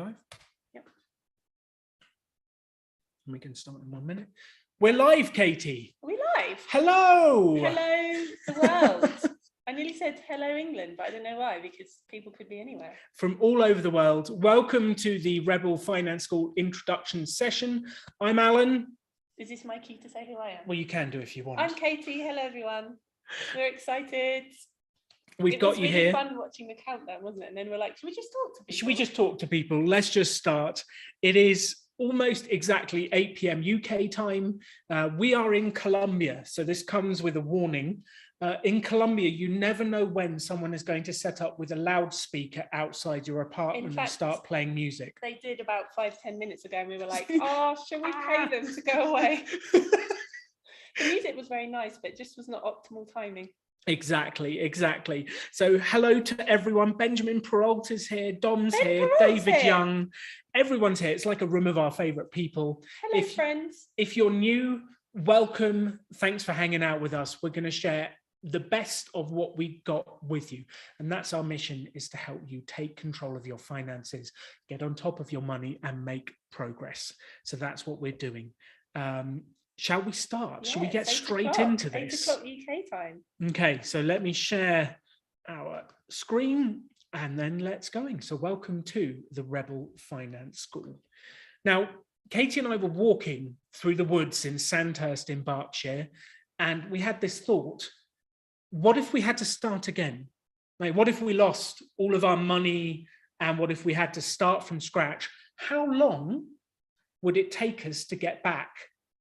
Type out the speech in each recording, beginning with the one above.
live? Yep. And we can start in 1 minute. We're live, Katie. Are we live? Hello. Hello, the world. I nearly said hello, England, but I don't know why, because people could be anywhere. From all over the world, welcome to the Rebel Finance School introduction session. I'm Alan. Is this my cue to say who I am? Well, you can do if you want. I'm Katie. Hello, everyone. We're excited. We've got you here. It was really fun watching the countdown, wasn't it? And then we're like, should we just talk to people? Should we just talk to people? Let's just start. It is almost exactly 8 p.m. UK time. We are in Colombia, so this comes with a warning. In Colombia, you never know when someone is going to set up with a loudspeaker outside your apartment and start playing music. They did about 5-10 minutes ago, and we were like, oh, shall we pay them to go away? The music was very nice, but it just was not optimal timing. Exactly. So hello to everyone. Benjamin Peralta's here, Dom's here, Peralta's David here. Young. Everyone's here. It's like a room of our favorite people. Hello, friends. If you're new, welcome. Thanks for hanging out with us. We're going to share the best of what we got with you. And that's our mission, is to help you take control of your finances, get on top of your money and make progress. So that's what we're doing. Shall we start? Yeah, Shall we get straight into this? 8 o'clock UK time. Okay, so let me share our screen and then let's going. So welcome to the Rebel Finance School. Now, Katie and I were walking through the woods in Sandhurst in Berkshire, and we had this thought: what if we had to start again? Like, what if we lost all of our money, and what if we had to start from scratch? How long would it take us to get back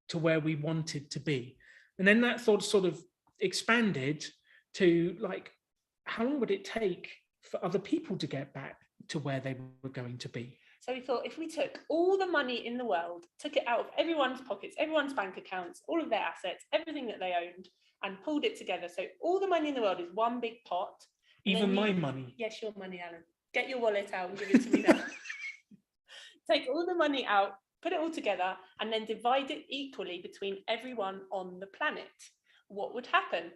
to where we wanted to be? And then that thought sort of expanded to, like, how long would it take for other people to get back to where they were going to be? So we thought, if we took all the money in the world, took it out of everyone's pockets, everyone's bank accounts, all of their assets, everything that they owned, and pulled it together. So all the money in the world is one big pot. Even my money? Yes, your money, Alan. Get your wallet out and give it to me now. Take all the money out, put it all together, and then divide it equally between everyone on the planet. What would happen?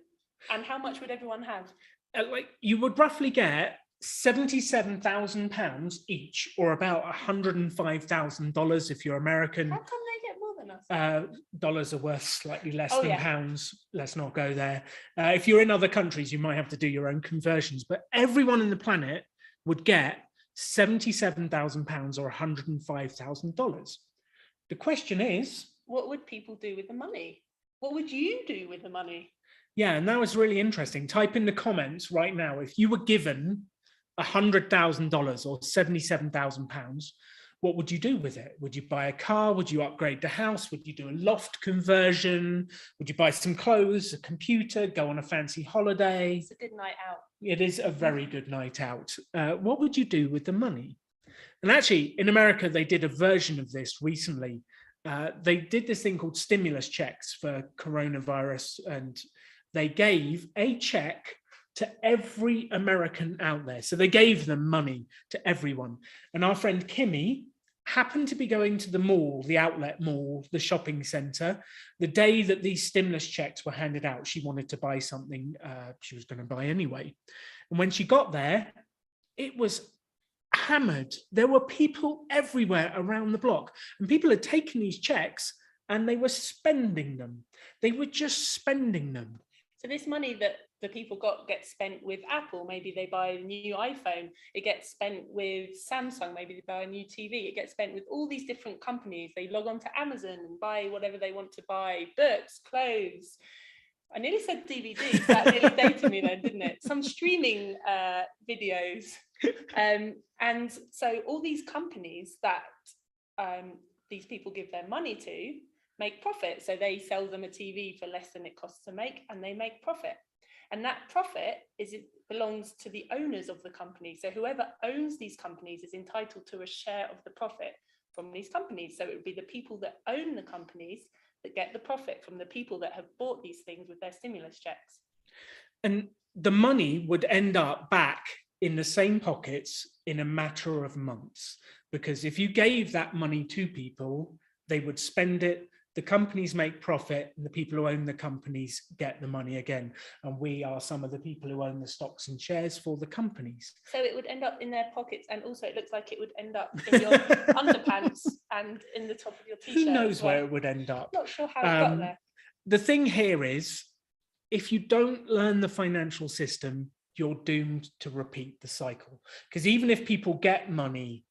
And how much would everyone have? Like, you would roughly get £77,000 each, or about $105,000 if you're American. How come they get more than us? Dollars are worth slightly less than pounds. Let's not go there. If you're in other countries, you might have to do your own conversions, but everyone on the planet would get £77,000 or $105,000. The question is, what would people do with the money? What would you do with the money? Yeah, and that was really interesting. Type in the comments right now, if you were given $100,000 or £77,000, what would you do with it? Would you buy a car? Would you upgrade the house? Would you do a loft conversion? Would you buy some clothes, a computer, go on a fancy holiday? It's a good night out. It is a very good night out. What would you do with the money? And actually, in America, they did a version of this recently. They did this thing called stimulus checks for coronavirus, and they gave a check to every American out there. So they gave them money to everyone. And our friend Kimmy happened to be going to the mall, the outlet mall, the shopping center, the day that these stimulus checks were handed out. She wanted to buy something she was going to buy anyway. And when she got there, it was hammered. There were people everywhere around the block, and people had taken these checks and they were spending them. They were just spending them. So this money that the people got gets spent with Apple. Maybe they buy a new iPhone. It gets spent with Samsung. Maybe they buy a new TV. It gets spent with all these different companies. They log on to Amazon and buy whatever they want to buy: books, clothes. I nearly said DVDs. That nearly dated me then, didn't it? Some streaming videos. And so all these companies that these people give their money to make profit. So they sell them a TV for less than it costs to make, and they make profit. And that profit belongs to the owners of the company. So whoever owns these companies is entitled to a share of the profit from these companies. So it would be the people that own the companies that get the profit from the people that have bought these things with their stimulus checks. And the money would end up back in the same pockets in a matter of months, because if you gave that money to people, they would spend it, the companies make profit and the people who own the companies get the money again. And we are some of the people who own the stocks and shares for the companies. So it would end up in their pockets, and also it looks like it would end up in your underpants and in the top of your t-shirt. Who knows where it would end up? Not sure how it got there. The thing here is, if you don't learn the financial system, you're doomed to repeat the cycle. Because even if people get money,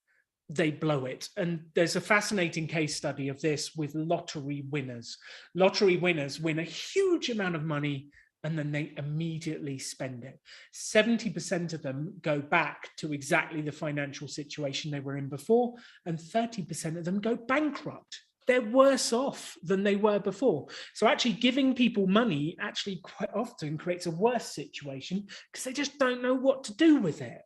they blow it. And there's a fascinating case study of this with lottery winners. Lottery winners win a huge amount of money and then they immediately spend it. 70% of them go back to exactly the financial situation they were in before, and 30% of them go bankrupt. They're worse off than they were before. So actually giving people money actually quite often creates a worse situation because they just don't know what to do with it.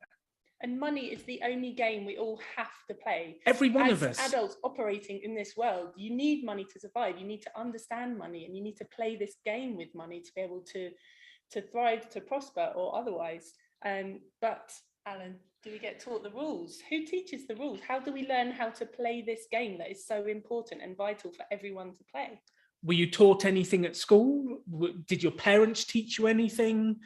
And money is the only game we all have to play. Every one of us. As adults operating in this world, you need money to survive. You need to understand money, and you need to play this game with money to be able to thrive, to prosper, or otherwise. But Alan, do we get taught the rules? Who teaches the rules? How do we learn how to play this game that is so important and vital for everyone to play? Were you taught anything at school? Did your parents teach you anything?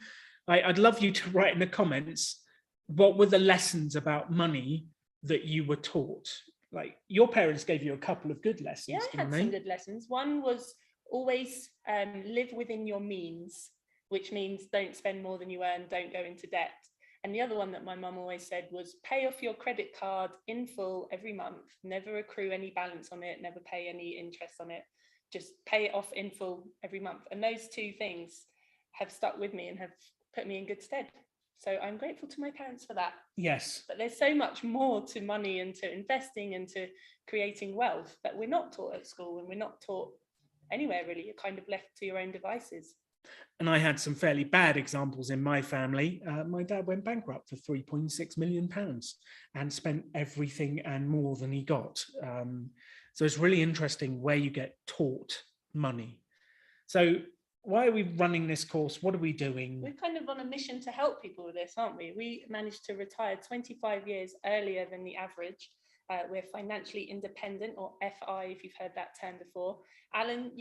I'd love you to write in the comments, what were the lessons about money that you were taught? Like, your parents gave you a couple of good lessons. Yeah, I had some good lessons. One was always live within your means, which means don't spend more than you earn, don't go into debt. And the other one that my mum always said was pay off your credit card in full every month, never accrue any balance on it, never pay any interest on it, just pay it off in full every month. And those two things have stuck with me and have put me in good stead. So I'm grateful to my parents for that. Yes. But there's so much more to money and to investing and to creating wealth that we're not taught at school, and we're not taught anywhere really. You're kind of left to your own devices. And I had some fairly bad examples in my family. My dad went bankrupt for £3.6 million and spent everything and more than he got. So it's really interesting where you get taught money. So why are we running this course? What are we doing? We're kind of on a mission to help people with this, aren't we? We managed to retire 25 years earlier than the average. We're financially independent, or FI, if you've heard that term before. Alan,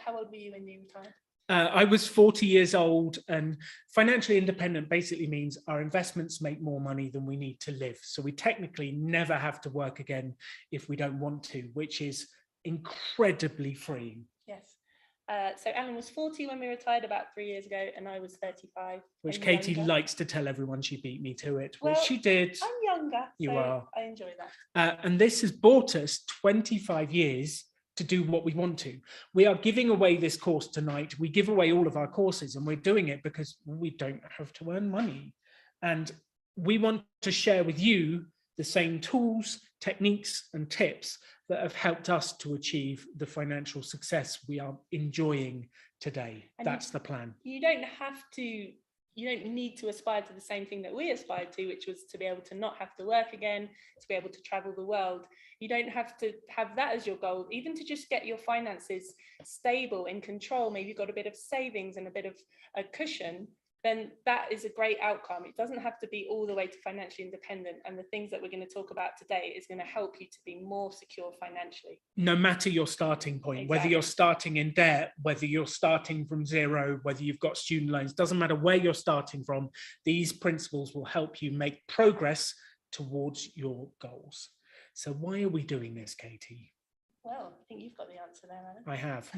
how old were you when you retired? I was 40 years old, and financially independent basically means our investments make more money than we need to live. So we technically never have to work again if we don't want to, which is incredibly freeing. Yes. So Alan was 40 when we retired about 3 years ago, and I was 35. Which Katie likes to tell everyone she beat me to it, which she did. I'm younger. You are. I enjoy that. And this has bought us 25 years to do what we want to. We are giving away this course tonight. We give away all of our courses, and we're doing it because we don't have to earn money. And we want to share with you the same tools, techniques, and tips that have helped us to achieve the financial success we are enjoying today. And that's the plan. You don't need to aspire to the same thing that we aspired to, which was to be able to not have to work again, to be able to travel the world. You don't have to have that as your goal, even to just get your finances stable, in control. Maybe you've got a bit of savings and a bit of a cushion, then that is a great outcome. It doesn't have to be all the way to financially independent. And the things that we're going to talk about today is going to help you to be more secure financially. No matter your starting point, Exactly. Whether you're starting in debt, whether you're starting from zero, whether you've got student loans, doesn't matter where you're starting from, these principles will help you make progress towards your goals. So why are we doing this, Katie? Well, I think you've got the answer there, Alan. I have.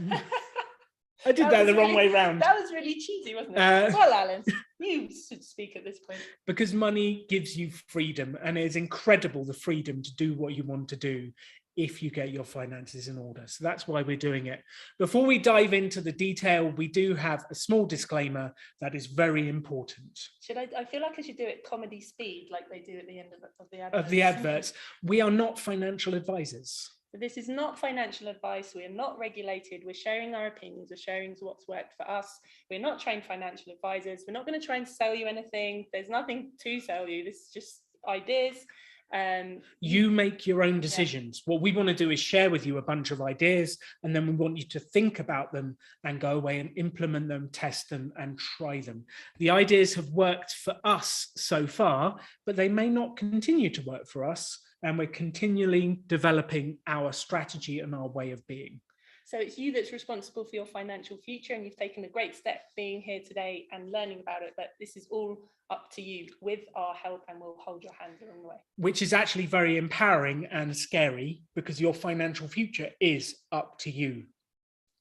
I did that the wrong way round. That was really cheesy, wasn't it? Well, Alan, you should speak at this point. Because money gives you freedom, and it is incredible, the freedom to do what you want to do if you get your finances in order. So that's why we're doing it. Before we dive into the detail, we do have a small disclaimer that is very important. I feel like I should do it comedy speed, like they do at the end of the adverts. Of the adverts. We are not financial advisors. This is not financial advice. We are not regulated. We're sharing our opinions. We're sharing what's worked for us. We're not trained financial advisors. We're not going to try and sell you anything. There's nothing to sell you. This is just ideas. You make your own decisions. Yeah. What we want to do is share with you a bunch of ideas, and then we want you to think about them and go away and implement them, test them, and try them. The ideas have worked for us so far, but they may not continue to work for us. And we're continually developing our strategy and our way of being. So it's you that's responsible for your financial future, and you've taken a great step being here today and learning about it. But this is all up to you with our help, and we'll hold your hand along the way. Which is actually very empowering and scary, because your financial future is up to you,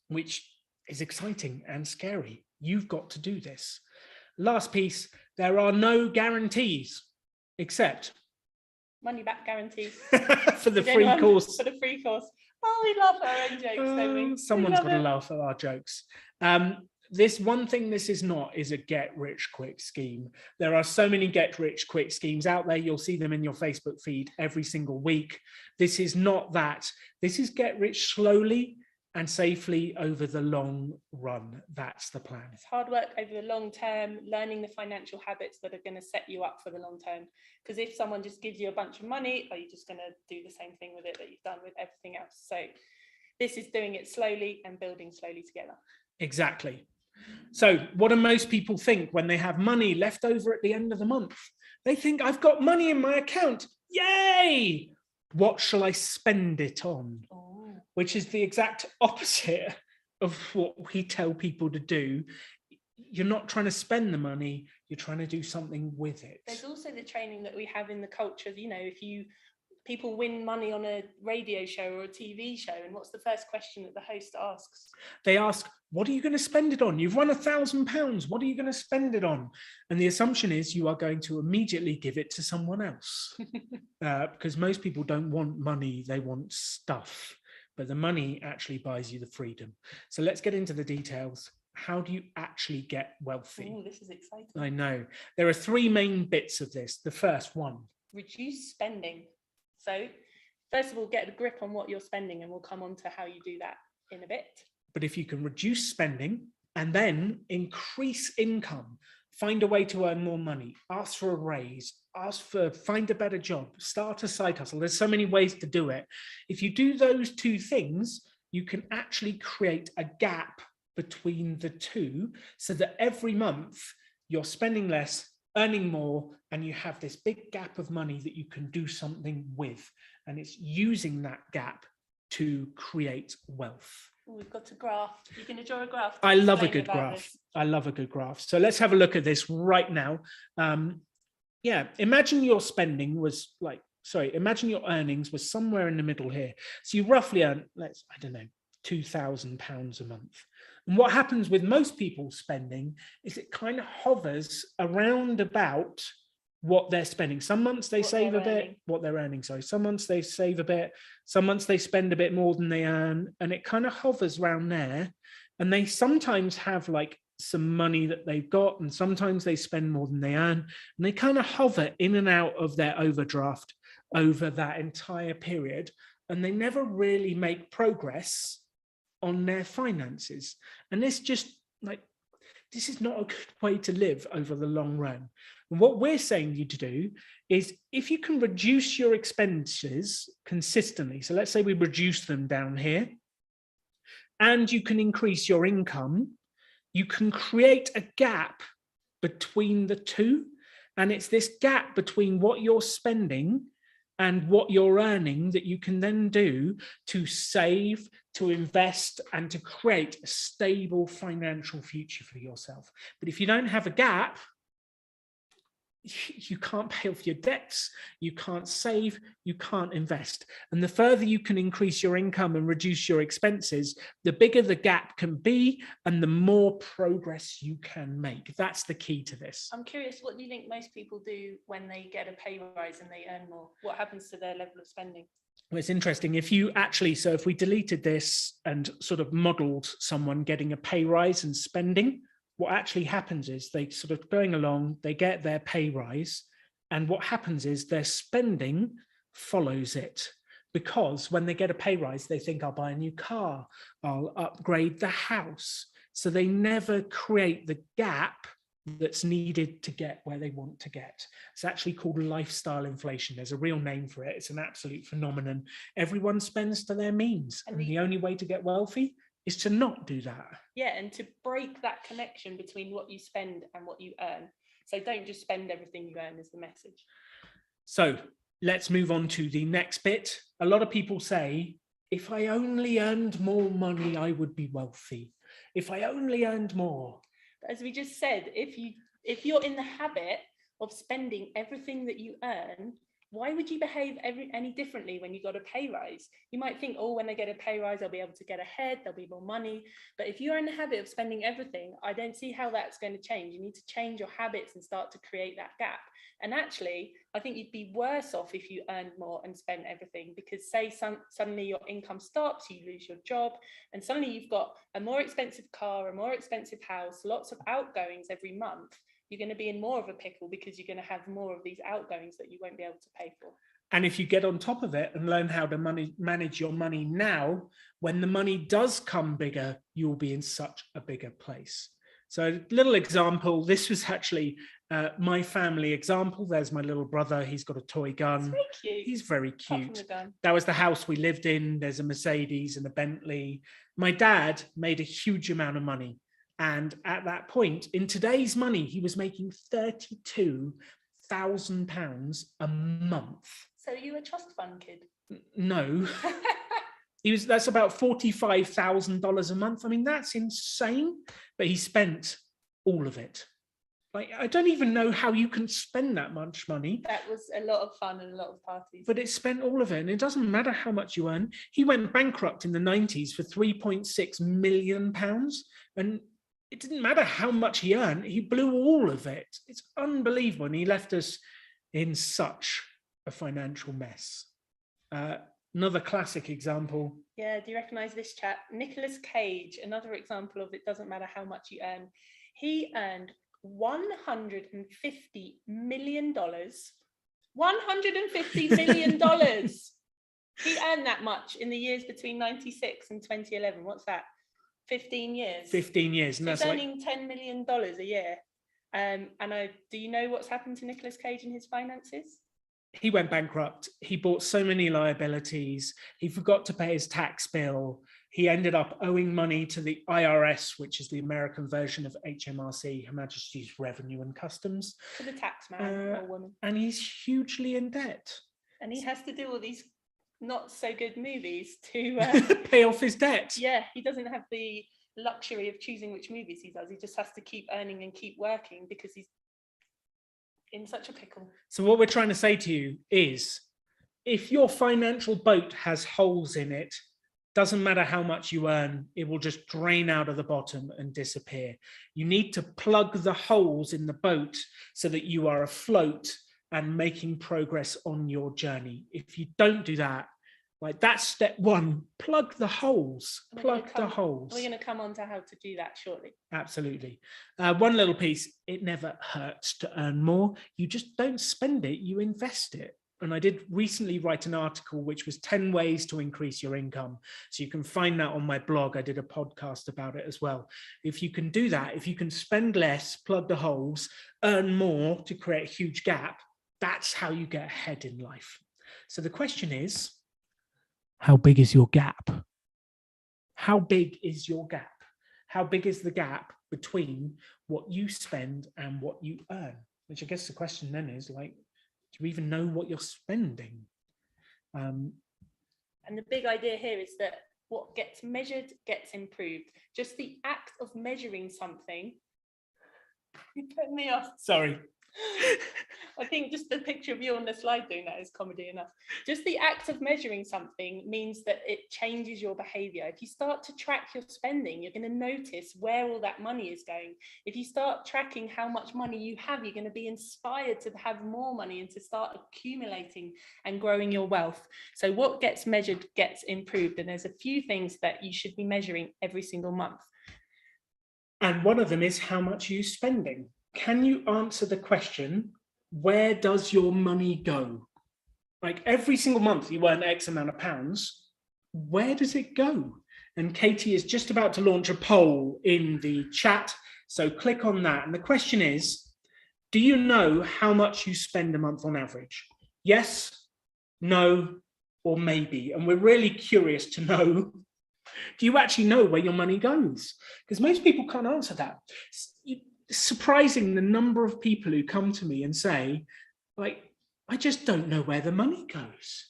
which is exciting and scary. You've got to do this. Last piece, there are no guarantees except money back guarantees for the free course. For the free course. Oh, we love our own jokes, don't we? Someone's got to laugh at our jokes. This one thing this is not is a get-rich-quick scheme. There are so many get-rich-quick schemes out there. You'll see them in your Facebook feed every single week. This is not that. This is get rich slowly and safely over the long run. That's the plan. It's hard work over the long term, learning the financial habits that are going to set you up for the long term. Because if someone just gives you a bunch of money, are you just going to do the same thing with it that you've done with everything else? So this is doing it slowly and building slowly together. Exactly. So what do most people think when they have money left over at the end of the month? They think, I've got money in my account. Yay! What shall I spend it on? Oh. Which is the exact opposite of what we tell people to do. You're not trying to spend the money, you're trying to do something with it. There's also the training that we have in the culture, you know, if people win money on a radio show or a TV show, and what's the first question that the host asks? They ask, what are you going to spend it on? You've won £1,000. What are you going to spend it on? And the assumption is you are going to immediately give it to someone else. Because most people don't want money, they want stuff. But the money actually buys you the freedom. So let's get into the details. How do you actually get wealthy? Oh, this is exciting. I know. There are three main bits of this. The first one. Reduce spending. So first of all, get a grip on what you're spending, and we'll come on to how you do that in a bit. But if you can reduce spending and then increase income, find a way to earn more money, ask for a raise, find a better job, start a side hustle. There's so many ways to do it. If you do those two things, you can actually create a gap between the two, so that every month you're spending less, earning more, and you have this big gap of money that you can do something with. And it's using that gap to create wealth. We've got a graph. You can draw a graph. I love a good graph. I love a good graph. So let's have a look at this right now. Imagine your spending was imagine your earnings was somewhere in the middle here. So you roughly earn, £2,000 a month. And what happens with most people's spending is it kind of hovers around about what they're spending. Some months they save a bit, what they're earning. Sorry, some months they save a bit, some months they spend a bit more than they earn, and it kind of hovers around there. And they sometimes have like some money that they've got, and sometimes they spend more than they earn, and they kind of hover in and out of their overdraft over that entire period, and they never really make progress on their finances. And this is not a good way to live over the long run. And what we're saying you to do is, if you can reduce your expenses consistently, so let's say we reduce them down here, and you can increase your income, you can create a gap between the two. And it's this gap between what you're spending and what you're earning that you can then do to save, to invest, and to create a stable financial future for yourself. But if you don't have a gap, you can't pay off your debts, you can't save, you can't invest. And the further you can increase your income and reduce your expenses, the bigger the gap can be and the more progress you can make. That's the key to this. I'm curious, what do you think most people do when they get a pay rise and they earn more? What happens to their level of spending? Well, it's interesting. If we deleted this and sort of modeled someone getting a pay rise and spending, what actually happens is they sort of going along, they get their pay rise, and what happens is their spending follows it. Because when they get a pay rise, they think, I'll buy a new car, I'll upgrade the house. So they never create the gap that's needed to get where they want to get. It's actually called lifestyle inflation. There's a real name for it. It's an absolute phenomenon. Everyone spends to their means. And the only way to get wealthy is to not do that. Yeah, and to break that connection between what you spend and what you earn. So don't just spend everything you earn is the message. So let's move on to the next bit. A lot of people say, if I only earned more money, I would be wealthy. If I only earned more. As we just said, if you're in the habit of spending everything that you earn, why would you behave any differently when you got a pay rise? You might think, oh, when I get a pay rise, I'll be able to get ahead, there'll be more money. But if you're in the habit of spending everything, I don't see how that's going to change. You need to change your habits and start to create that gap. And actually, I think you'd be worse off if you earned more and spent everything, because say suddenly your income stops, you lose your job, and suddenly you've got a more expensive car, a more expensive house, lots of outgoings every month. You're going to be in more of a pickle because you're going to have more of these outgoings that you won't be able to pay for. And if you get on top of it and learn how to manage your money now, when the money does come bigger, you'll be in such a bigger place. So a little example, this was actually my family example. There's my little brother. He's got a toy gun. Very cute. He's very cute. That was the house we lived in. There's a Mercedes and a Bentley. My dad made a huge amount of money. And at that point, in today's money, he was making £32,000 a month. So you a trust fund kid? No. That's about $45,000 a month. I mean, that's insane. But he spent all of it. Like, I don't even know how you can spend that much money. That was a lot of fun and a lot of parties. But it spent all of it. And it doesn't matter how much you earn. He went bankrupt in the 90s for £3.6 million. And it didn't matter how much he earned. He blew all of it. It's unbelievable. And he left us in such a financial mess. Another classic example. Yeah, do you recognize this chap? Nicolas Cage, another example of it doesn't matter how much you earn. He earned $150 million. $150 million. He earned that much in the years between 96 and 2011. What's that? 15 years. 15 years. And so that's he's earning $10 million a year. Do you know what's happened to Nicolas Cage and his finances? He went bankrupt. He bought so many liabilities. He forgot to pay his tax bill. He ended up owing money to the IRS, which is the American version of HMRC, Her Majesty's Revenue and Customs. To the tax man or woman. And he's hugely in debt. And he has to do all these not so good movies to pay off his debt. Yeah, he doesn't have the luxury of choosing which movies he does. He just has to keep earning and keep working because he's in such a pickle. So what we're trying to say to you is, if your financial boat has holes in it, doesn't matter how much you earn, it will just drain out of the bottom and disappear. You need to plug the holes in the boat so that you are afloat and making progress on your journey. If you don't do that, like, that's step one, plug the holes, plug the holes. We're going to come on to how to do that shortly. Absolutely. One little piece, it never hurts to earn more. You just don't spend it, you invest it. And I did recently write an article, which was 10 ways to increase your income. So you can find that on my blog. I did a podcast about it as well. If you can do that, if you can spend less, plug the holes, earn more to create a huge gap, that's how you get ahead in life. So the question is, how big is your gap? How big is your gap? How big is the gap between what you spend and what you earn? Which I guess the question then is, like, do you even know what you're spending? And the big idea here is that what gets measured gets improved. Just the act of measuring something. You put me off. Sorry. I think just the picture of you on the slide doing that is comedy enough. Just the act of measuring something means that it changes your behavior. If you start to track your spending, you're going to notice where all that money is going. If you start tracking how much money you have, you're going to be inspired to have more money and to start accumulating and growing your wealth. So what gets measured gets improved. And there's a few things that you should be measuring every single month. And one of them is how much you're spending. Can you answer the question, where does your money go? Like, every single month you earn X amount of pounds, where does it go? And Katie is just about to launch a poll in the chat, so click on that. And the question is, do you know how much you spend a month on average? Yes, no, or maybe. And we're really curious to know, do you actually know where your money goes? Because most people can't answer that. Surprising the number of people who come to me and say, like, I just don't know where the money goes.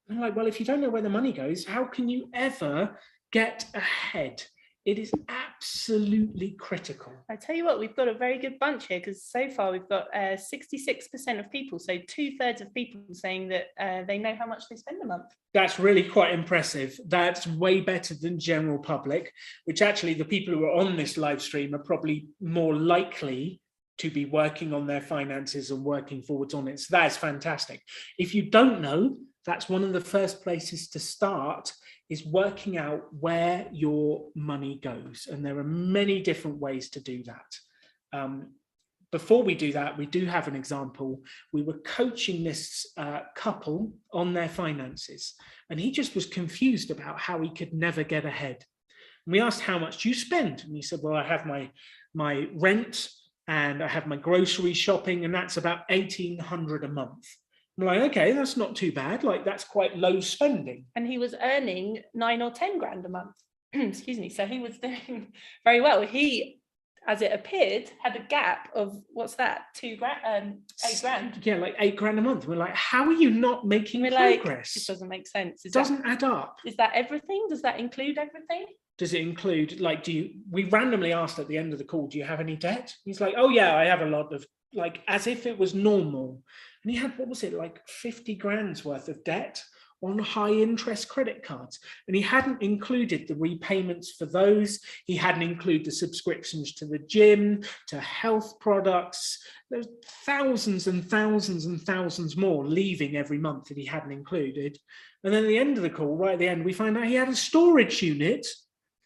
And I'm like, well, if you don't know where the money goes, how can you ever get ahead? It is absolutely critical. I tell you what, we've got a very good bunch here, because so far we've got 66% of people, so 2/3 of people saying that they know how much they spend a month. That's really quite impressive. That's way better than general public, which actually the people who are on this live stream are probably more likely to be working on their finances and working forwards on it. So that is fantastic. If you don't know, that's one of the first places to start, is working out where your money goes. And there are many different ways to do that. Before we do that, we do have an example. We were coaching this couple on their finances, and he just was confused about how he could never get ahead. And we asked, how much do you spend? And he said, well, I have my rent and I have my grocery shopping, and that's about $1,800 a month. I'm like, okay, that's not too bad. Like, that's quite low spending. And he was earning 9 or 10 grand a month. Excuse me. So he was doing very well. He, as it appeared, had a gap of, what's that, 8 grand. Yeah, like $8 grand a month. We're like, how are you not making progress? Like, it doesn't make sense. It doesn't add up. Is that everything? Does that include everything? Does it include, like, we randomly asked at the end of the call, do you have any debt? He's like, oh yeah, I have a lot of, like, as if it was normal. And he had, what was it, like 50 grand's worth of debt on high interest credit cards. And he hadn't included the repayments for those. He hadn't included the subscriptions to the gym, to health products. There's thousands and thousands and thousands more leaving every month that he hadn't included. And then at the end of the call, right at the end, we find out he had a storage unit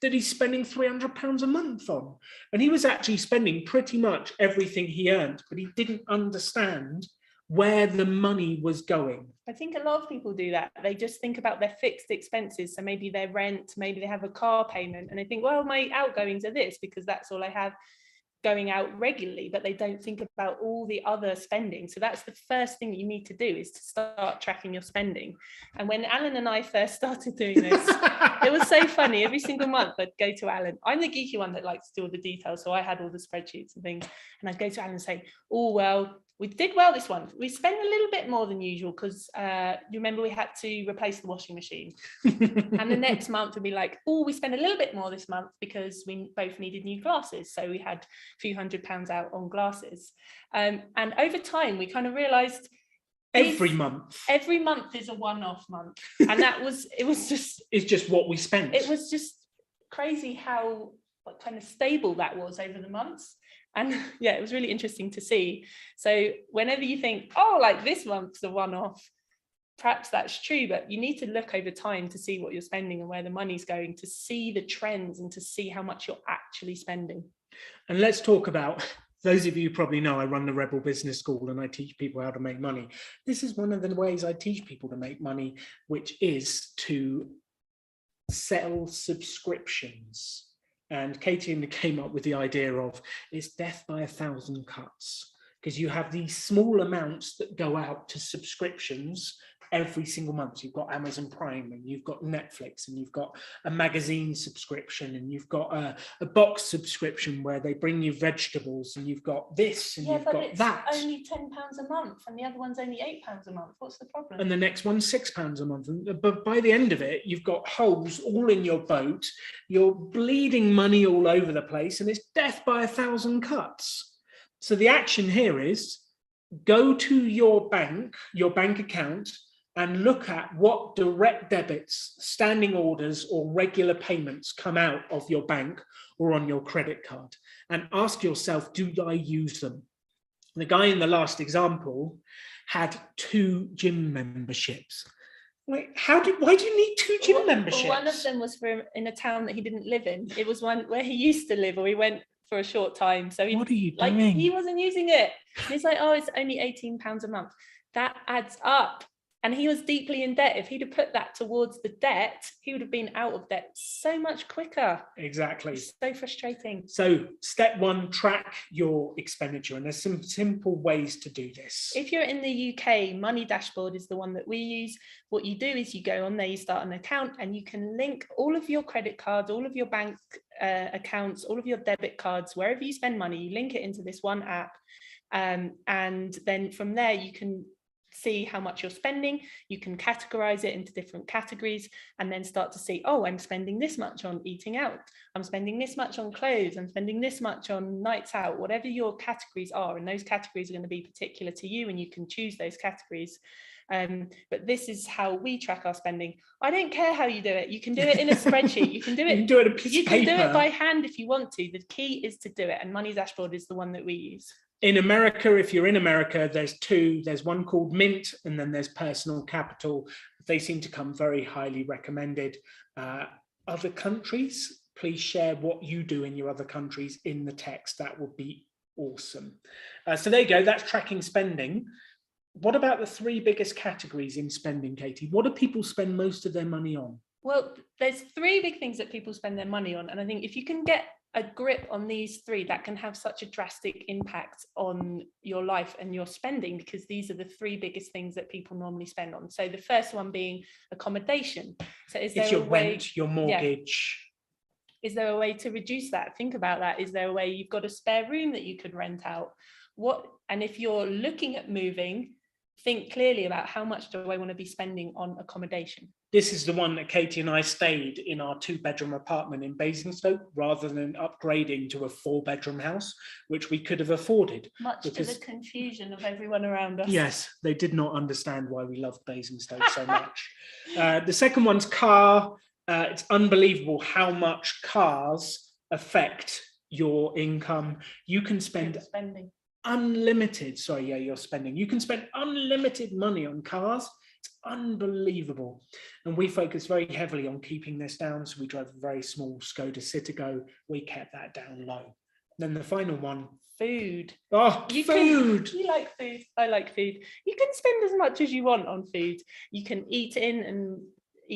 that he's spending £300 a month on. And he was actually spending pretty much everything he earned, but he didn't understand where the money was going. I think a lot of people do that. They just think about their fixed expenses. So maybe their rent, maybe they have a car payment, and they think, well, my outgoings are this because that's all I have going out regularly, but they don't think about all the other spending. So that's the first thing that you need to do, is to start tracking your spending. And when Alan and I first started doing this, it was so funny. Every single month I'd go to Alan. I'm the geeky one that likes to do all the details, so I had all the spreadsheets and things, and I'd go to Alan and say, oh, well, we did well this one. We spent a little bit more than usual because you remember we had to replace the washing machine. And the next month would be like, oh, we spent a little bit more this month because we both needed new glasses. So we had a few £100s out on glasses. And over time, we kind of realized every month is a one-off month. And it's just what we spent. It was just crazy how kind of stable that was over the months. And yeah, it was really interesting to see. So whenever you think, oh, like this month's a one-off, perhaps that's true, but you need to look over time to see what you're spending and where the money's going, to see the trends and to see how much you're actually spending. And let's talk about, those of you who probably know, I run the Rebel Business School and I teach people how to make money. This is one of the ways I teach people to make money, which is to sell subscriptions. And Katie came up with the idea of, it's death by 1,000 cuts, because you have these small amounts that go out to subscriptions every single month. You've got Amazon Prime, and you've got Netflix, and you've got a magazine subscription, and you've got a box subscription where they bring you vegetables, and you've got this, and you've got that. Only £10 a month, and the other one's only £8 a month. What's the problem? And the next one's £6 a month. But by the end of it, you've got holes all in your boat. You're bleeding money all over the place, and it's death by 1,000 cuts. So the action here is, go to your bank account, and look at what direct debits, standing orders, or regular payments come out of your bank or on your credit card, and ask yourself, do I use them? The guy in the last example had 2 gym memberships. Like, why do you need 2 gym memberships? Well, one of them was in a town that he didn't live in. It was one where he used to live, or he went for a short time. So what are you doing? He wasn't using it. And he's like, oh, it's only £18 a month. That adds up. And he was deeply in debt. If he'd have put that towards the debt, he would have been out of debt so much quicker. Exactly. It's so frustrating. So step 1, track your expenditure. And there's some simple ways to do this. If you're in the UK, Money Dashboard is the one that we use. What you do is you go on there, you start an account, and you can link all of your credit cards, all of your bank accounts, all of your debit cards, wherever you spend money, you link it into this one app. And then from there, you can see how much you're spending. You can categorize it into different categories and then start to see, oh, I'm spending this much on eating out, I'm spending this much on clothes, I'm spending this much on nights out, whatever your categories are. And those categories are going to be particular to you, and you can choose those categories. But this is how we track our spending. I don't care how you do it. You can do it in a spreadsheet. You can do it. You can do it on a piece you of can do paper. it by hand if you want to. The key is to do it. And Money Dashboard is the one that we use. In America, if you're in America, there's two. There's one called Mint, and then there's Personal Capital. They seem to come very highly recommended. Other countries, please share what you do in your other countries in the text. That would be awesome. So there you go. That's tracking spending. What about the three biggest categories in spending, Katie? What do people spend most of their money on? Well, there's three big things that people spend their money on. And I think if you can get a grip on these three, that can have such a drastic impact on your life and your spending, because these are the three biggest things that people normally spend on. So the first one being accommodation. So is there it's your a way, rent, your mortgage. Yeah. Is there a way to reduce that? Think about that. Is there a way you've got a spare room that you could rent out? And if you're looking at moving, think clearly about how much do I want to be spending on accommodation. This is the one that Katie and I stayed in, our 2-bedroom apartment in Basingstoke, rather than upgrading to a 4-bedroom house, which we could have afforded. Much to the confusion of everyone around us. Yes, they did not understand why we loved Basingstoke so much. The second one's car. It's unbelievable how much cars affect your income. You can spend unlimited, you're spending. You can spend unlimited money on cars. It's unbelievable. And we focus very heavily on keeping this down. So we drove a very small Skoda Citigo. We kept that down low. Then the final one. Food. Oh, food. You like food. I like food. You can spend as much as you want on food. You can eat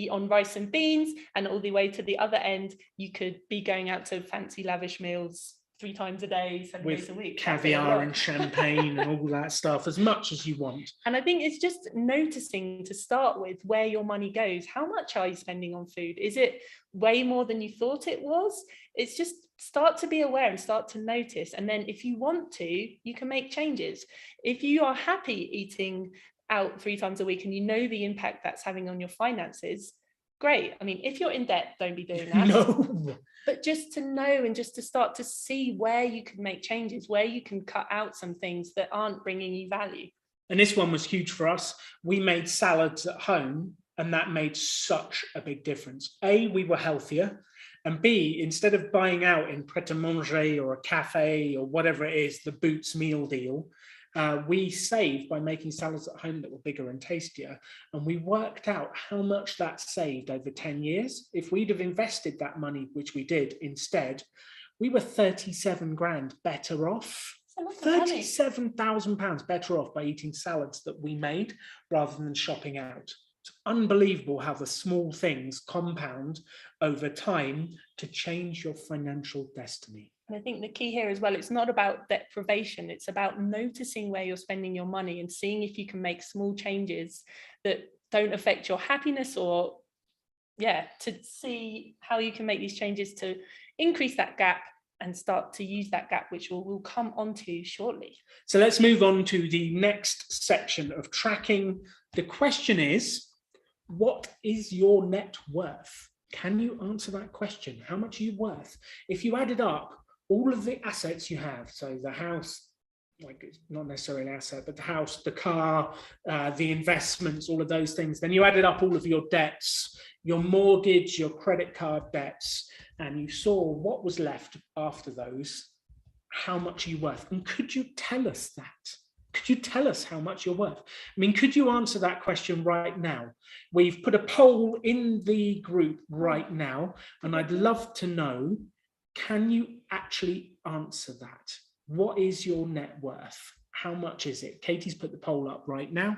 on rice and beans, and all the way to the other end, you could be going out to fancy lavish meals 3 times a day, 7 days a week. Caviar and champagne and all that stuff, as much as you want. And I think it's just noticing to start with where your money goes. How much are you spending on food? Is it way more than you thought it was? It's just start to be aware and start to notice. And then if you want to, you can make changes. If you are happy eating out 3 times a week and you know the impact that's having on your finances, great. I mean, if you're in debt, don't be doing that. No. But just to know and just to start to see where you can make changes, where you can cut out some things that aren't bringing you value. And this one was huge for us. We made salads at home, and that made such a big difference. A, we were healthier. And B, instead of buying out in Pret-a-Manger or a cafe or whatever it is, the Boots meal deal, we saved by making salads at home that were bigger and tastier. And we worked out how much that saved over 10 years. If we'd have invested that money, which we did instead, we were 37 grand better off. £37,000 better off by eating salads that we made rather than shopping out. It's unbelievable how the small things compound over time to change your financial destiny. And I think the key here as well, it's not about deprivation. It's about noticing where you're spending your money and seeing if you can make small changes that don't affect your happiness, or to see how you can make these changes to increase that gap and start to use that gap, which we'll come on to shortly. So let's move on to the next section of tracking. The question is, what is your net worth? Can you answer that question? How much are you worth? If you added up all of the assets you have, so the house, like it's not necessarily an asset, but the house, the car, the investments, all of those things, then you added up all of your debts, your mortgage, your credit card debts, and you saw what was left after those, how much are you worth? And could you tell us that? Could you tell us how much you're worth? I mean, could you answer that question right now? We've put a poll in the group right now, and I'd love to know, can you actually answer that? What is your net worth? How much is it? Katie's put the poll up right now.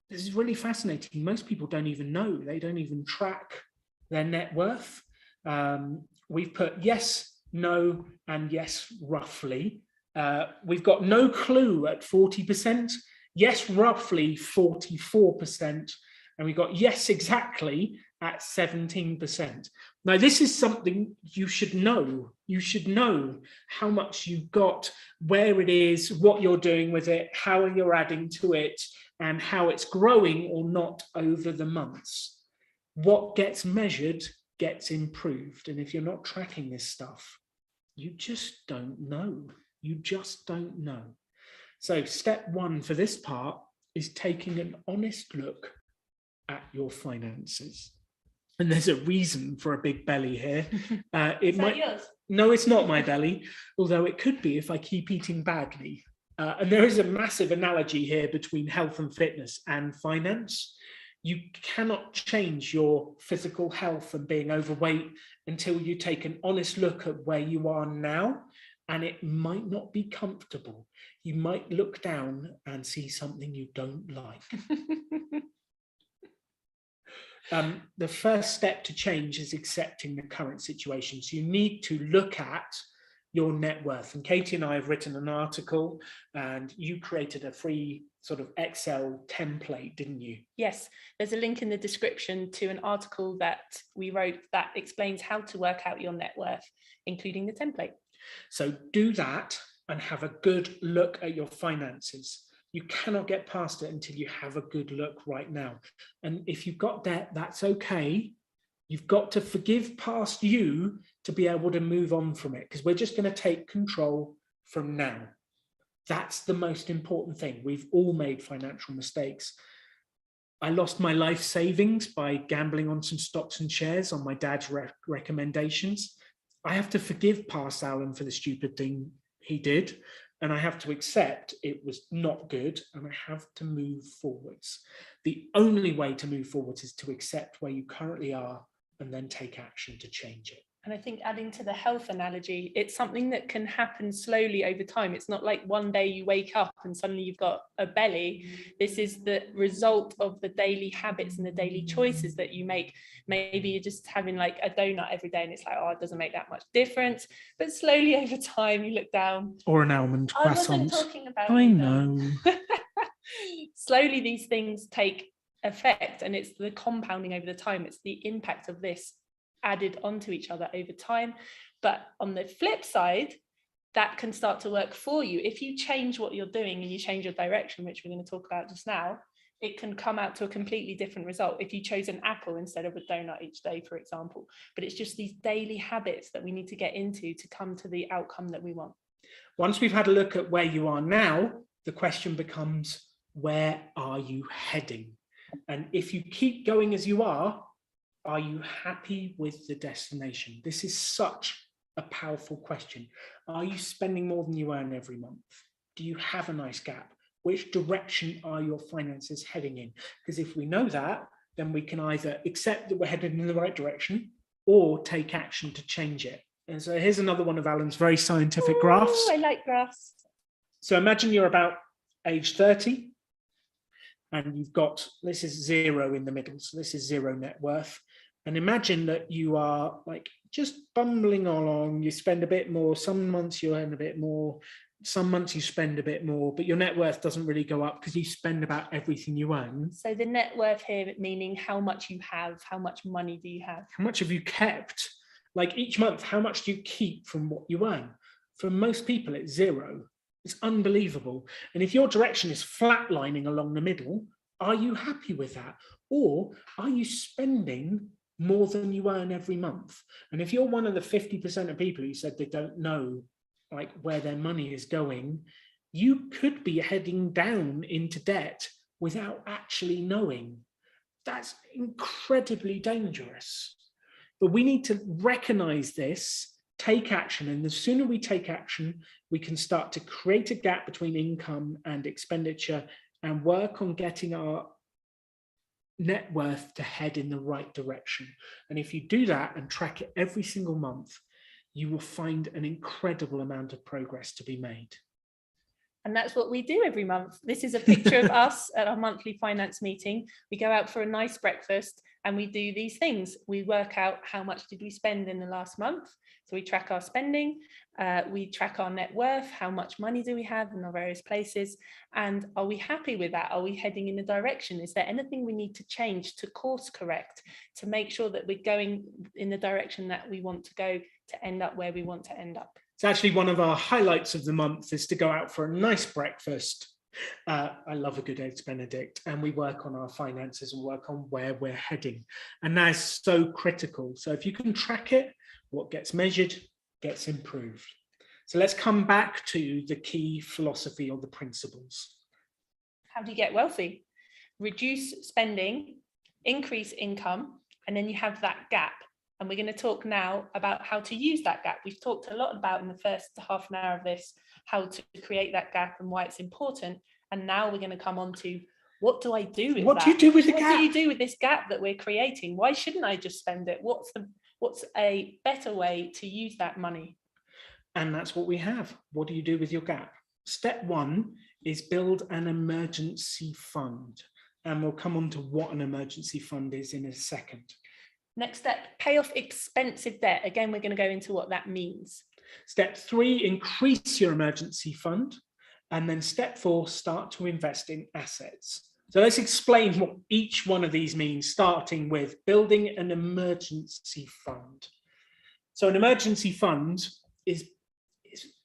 This is really fascinating. Most people don't even know. They don't even track their net worth. We've put yes, no, and yes, roughly. We've got no clue at 40%, yes, roughly 44%, And we got yes, exactly at 17%. Now, this is something you should know. You should know how much you've got, where it is, what you're doing with it, how you're adding to it, and how it's growing or not over the months. What gets measured gets improved. And if you're not tracking this stuff, you just don't know. You just don't know. So step one for this part is taking an honest look at your finances. And there's a reason for a big belly here. Is that yours? No, it's not my belly, although it could be if I keep eating badly. And there is a massive analogy here between health and fitness and finance. You cannot change your physical health and being overweight until you take an honest look at where you are now. And it might not be comfortable. You might look down and see something you don't like. The first step to change is accepting the current situation. So you need to look at your net worth. And Katie and I have written an article, and you created a free sort of Excel template, didn't you? Yes, there's a link in the description to an article that we wrote that explains how to work out your net worth, including the template. So do that and have a good look at your finances. You cannot get past it until you have a good look right now. And if you've got debt, that's okay. You've got to forgive past you to be able to move on from it, because we're just going to take control from now. That's the most important thing. We've all made financial mistakes. I lost my life savings by gambling on some stocks and shares on my dad's recommendations. I have to forgive past Alan for the stupid thing he did, and I have to accept it was not good, and I have to move forwards. The only way to move forwards is to accept where you currently are and then take action to change it. And I think adding to the health analogy, it's something that can happen slowly over time. It's not like one day you wake up and suddenly you've got a belly. This is the result of the daily habits and the daily choices that you make. Maybe you're just having like a donut every day and it's like, oh, it doesn't make that much difference. But slowly over time, you look down. Or an almond croissant. I wasn't talking about I know. Slowly these things take effect, and it's the compounding over the time. It's the impact of this added onto each other over time. But on the flip side, that can start to work for you. If you change what you're doing and you change your direction, which we're going to talk about just now, it can come out to a completely different result if you chose an apple instead of a donut each day, for example. But it's just these daily habits that we need to get into to come to the outcome that we want. Once we've had a look at where you are now, the question becomes, where are you heading? And if you keep going as you are you happy with the destination? This is such a powerful question. Are you spending more than you earn every month? Do you have a nice gap? Which direction are your finances heading in? Because if we know that, then we can either accept that we're headed in the right direction or take action to change it. And so here's another one of Alan's very scientific graphs. I like graphs. So imagine you're about age 30 and you've got, this is 0 in the middle. So this is 0 net worth. And imagine that you are like just bumbling along. You spend a bit more. Some months you earn a bit more. Some months you spend a bit more, but your net worth doesn't really go up because you spend about everything you earn. So the net worth here meaning how much you have, how much money do you have? How much have you kept? Like each month, how much do you keep from what you earn? For most people, it's 0. It's unbelievable. And if your direction is flatlining along the middle, are you happy with that? Or are you spending more than you earn every month? And if you're one of the 50% of people who said they don't know like where their money is going, you could be heading down into debt without actually knowing. That's incredibly dangerous. But we need to recognize this, take action, and the sooner we take action, we can start to create a gap between income and expenditure and work on getting our net worth to head in the right direction. And if you do that and track it every single month, you will find an incredible amount of progress to be made. And that's what we do every month. This is a picture of us at our monthly finance meeting. We go out for a nice breakfast and we do these things. We work out how much did we spend in the last month. So we track our spending, we track our net worth, how much money do we have in our various places, and are we happy with that? Are we heading in the direction? Is there anything we need to change, to course correct, to make sure that we're going in the direction that we want to go to end up where we want to end up? It's actually one of our highlights of the month is to go out for a nice breakfast. I love a good Eggs Benedict, and we work on our finances and work on where we're heading. And that's so critical. So if you can track it, what gets measured gets improved. So let's come back to the key philosophy or the principles. How do you get wealthy? Reduce spending, increase income, and then you have that gap. And we're going to talk now about how to use that gap. We've talked a lot about in the first half an hour of this, how to create that gap and why it's important. And now we're going to come on to what do I do with what do you do with the gap? What do you do with this gap that we're creating? Why shouldn't I just spend it? What's a better way to use that money? And that's what we have. What do you do with your gap? Step one is build an emergency fund. And we'll come on to what an emergency fund is in a second. Next step, pay off expensive debt. Again, we're going to go into what that means. Step 3, increase your emergency fund. And then step 4, start to invest in assets. So let's explain what each one of these means, starting with building an emergency fund. So an emergency fund is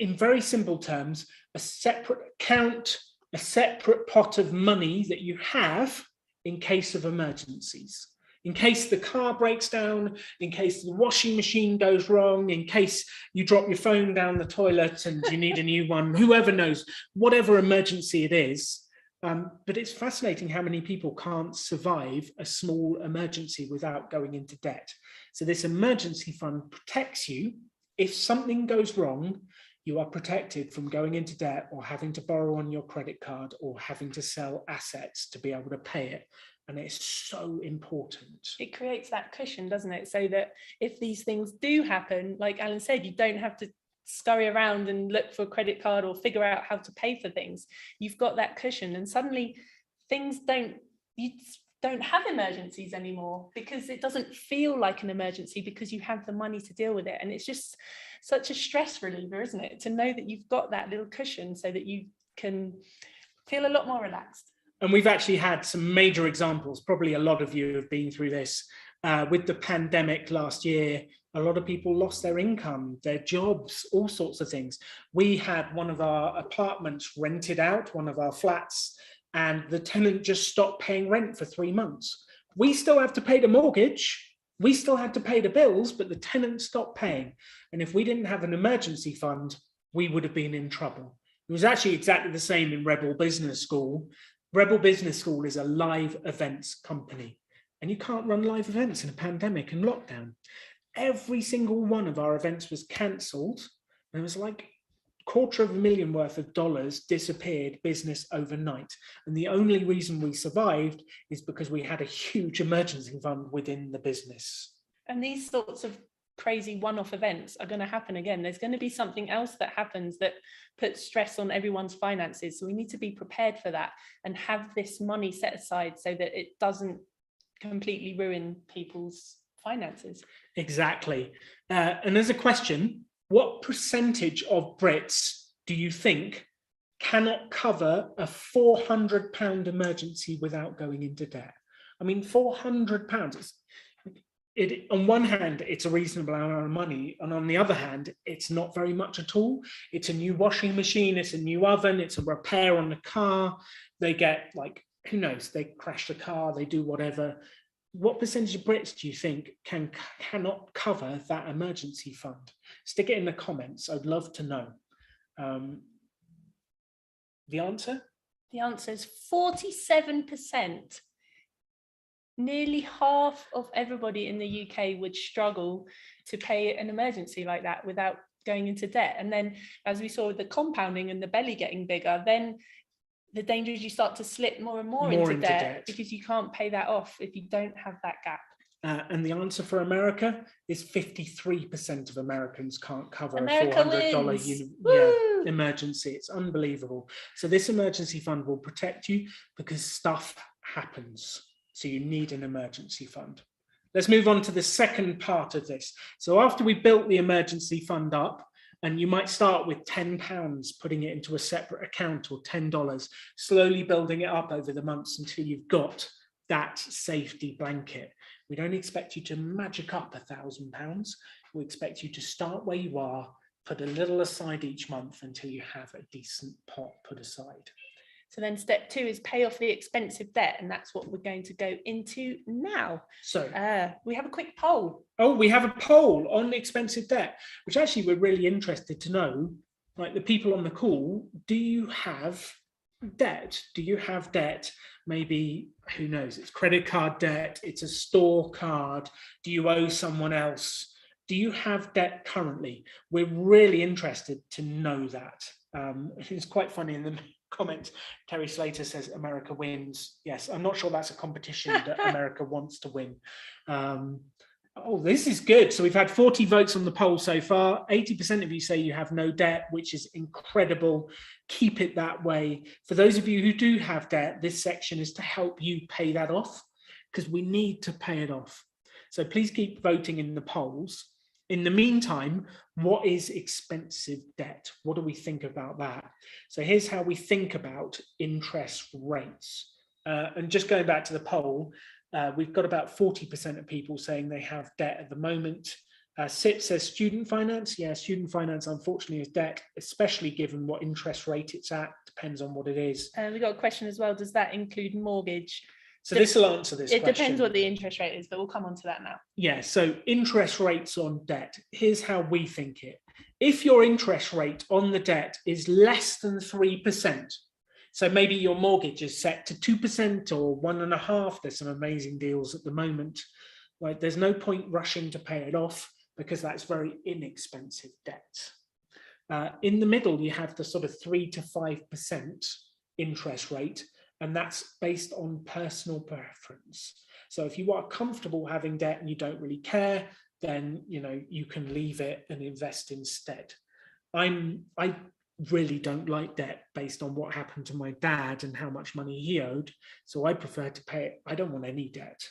in very simple terms, a separate account, a separate pot of money that you have in case of emergencies. In case the car breaks down, in case the washing machine goes wrong, in case you drop your phone down the toilet and you need a new one, whoever knows, whatever emergency it is. But it's fascinating how many people can't survive a small emergency without going into debt. So this emergency fund protects you. If something goes wrong, you are protected from going into debt or having to borrow on your credit card or having to sell assets to be able to pay it. And it's so important. It creates that cushion, doesn't it? So that if these things do happen, like Alan said, you don't have to scurry around and look for a credit card or figure out how to pay for things. You've got that cushion, and suddenly you don't have emergencies anymore because it doesn't feel like an emergency because you have the money to deal with it. And it's just such a stress reliever, isn't it? To know that you've got that little cushion so that you can feel a lot more relaxed. And we've actually had some major examples. Probably a lot of you have been through this. With the pandemic last year, a lot of people lost their income, their jobs, all sorts of things. We had one of our apartments rented out, one of our flats, and the tenant just stopped paying rent for 3 months. We still have to pay the mortgage. We still had to pay the bills, but the tenant stopped paying. And if we didn't have an emergency fund, we would have been in trouble. It was actually exactly the same in Rebel Business School. Rebel Business School is a live events company, and you can't run live events in a pandemic and lockdown. Every single one of our events was cancelled. There was like $250,000 worth of dollars disappeared business overnight. And the only reason we survived is because we had a huge emergency fund within the business. And these sorts of crazy one-off events are going to happen again. There's going to be something else that happens that puts stress on everyone's finances. So we need to be prepared for that and have this money set aside so that it doesn't completely ruin people's finances. Exactly. And as a question, what percentage of Brits do you think cannot cover a £400 emergency without going into debt? I mean, £400. On one hand, it's a reasonable amount of money, and on the other hand, it's not very much at all. It's a new washing machine, it's a new oven, it's a repair on the car. They get like, who knows, they crash the car, they do whatever. What percentage of Brits do you think cannot cover that emergency fund? Stick it in the comments. I'd love to know. The answer? The answer is 47%. Nearly half of everybody in the UK would struggle to pay an emergency like that without going into debt. And then, as we saw with the compounding and the belly getting bigger, then the danger is you start to slip more and more into debt because you can't pay that off if you don't have that gap. And the answer for America is 53% of Americans can't cover America a $400 emergency. It's unbelievable. So this emergency fund will protect you because stuff happens. So you need an emergency fund. let's move on to the second part of this. So after we built the emergency fund up, and you might start with £10, putting it into a separate account, or $10, slowly building it up over the months until you've got that safety blanket. We don't expect you to magic up £1,000. We expect you to start where you are, put a little aside each month until you have a decent pot put aside. So then step 2 is pay off the expensive debt, and that's what we're going to go into now. So we have a quick poll. Oh, we have a poll on expensive debt, which actually we're really interested to know, like the people on the call, do you have debt? Do you have debt? Maybe, who knows, it's credit card debt, it's a store card. Do you owe someone else? Do you have debt currently? We're really interested to know that. It's quite funny in the comment, Terry Slater says America wins. Yes, I'm not sure that's a competition that America wants to win. Oh, this is good. So we've had 40 votes on the poll so far. 80% of you say you have no debt, which is incredible. Keep it that way. For those of you who do have debt, this section is to help you pay that off, because we need to pay it off. So please keep voting in the polls. In the meantime, what is expensive debt? What do we think about that? So here's how we think about interest rates. And just going back to the poll, we've got about 40% of people saying they have debt at the moment. SIP says student finance. Yeah, student finance, unfortunately, is debt, especially given what interest rate it's at. Depends on what it is. We got a question as well. Does that include mortgage? So this will answer this question. It depends what the interest rate is, but we'll come on to that now. Yeah, so interest rates on debt. Here's how we think it. If your interest rate on the debt is less than 3%, so maybe your mortgage is set to 2% or 1.5%, there's some amazing deals at the moment, right? There's no point rushing to pay it off because that's very inexpensive debt. In the middle, you have the sort of 3 to 5% interest rate, and that's based on personal preference. So if you are comfortable having debt and you don't really care, then you can leave it and invest instead. I really don't like debt based on what happened to my dad and how much money he owed. So I prefer to pay it. I don't want any debt.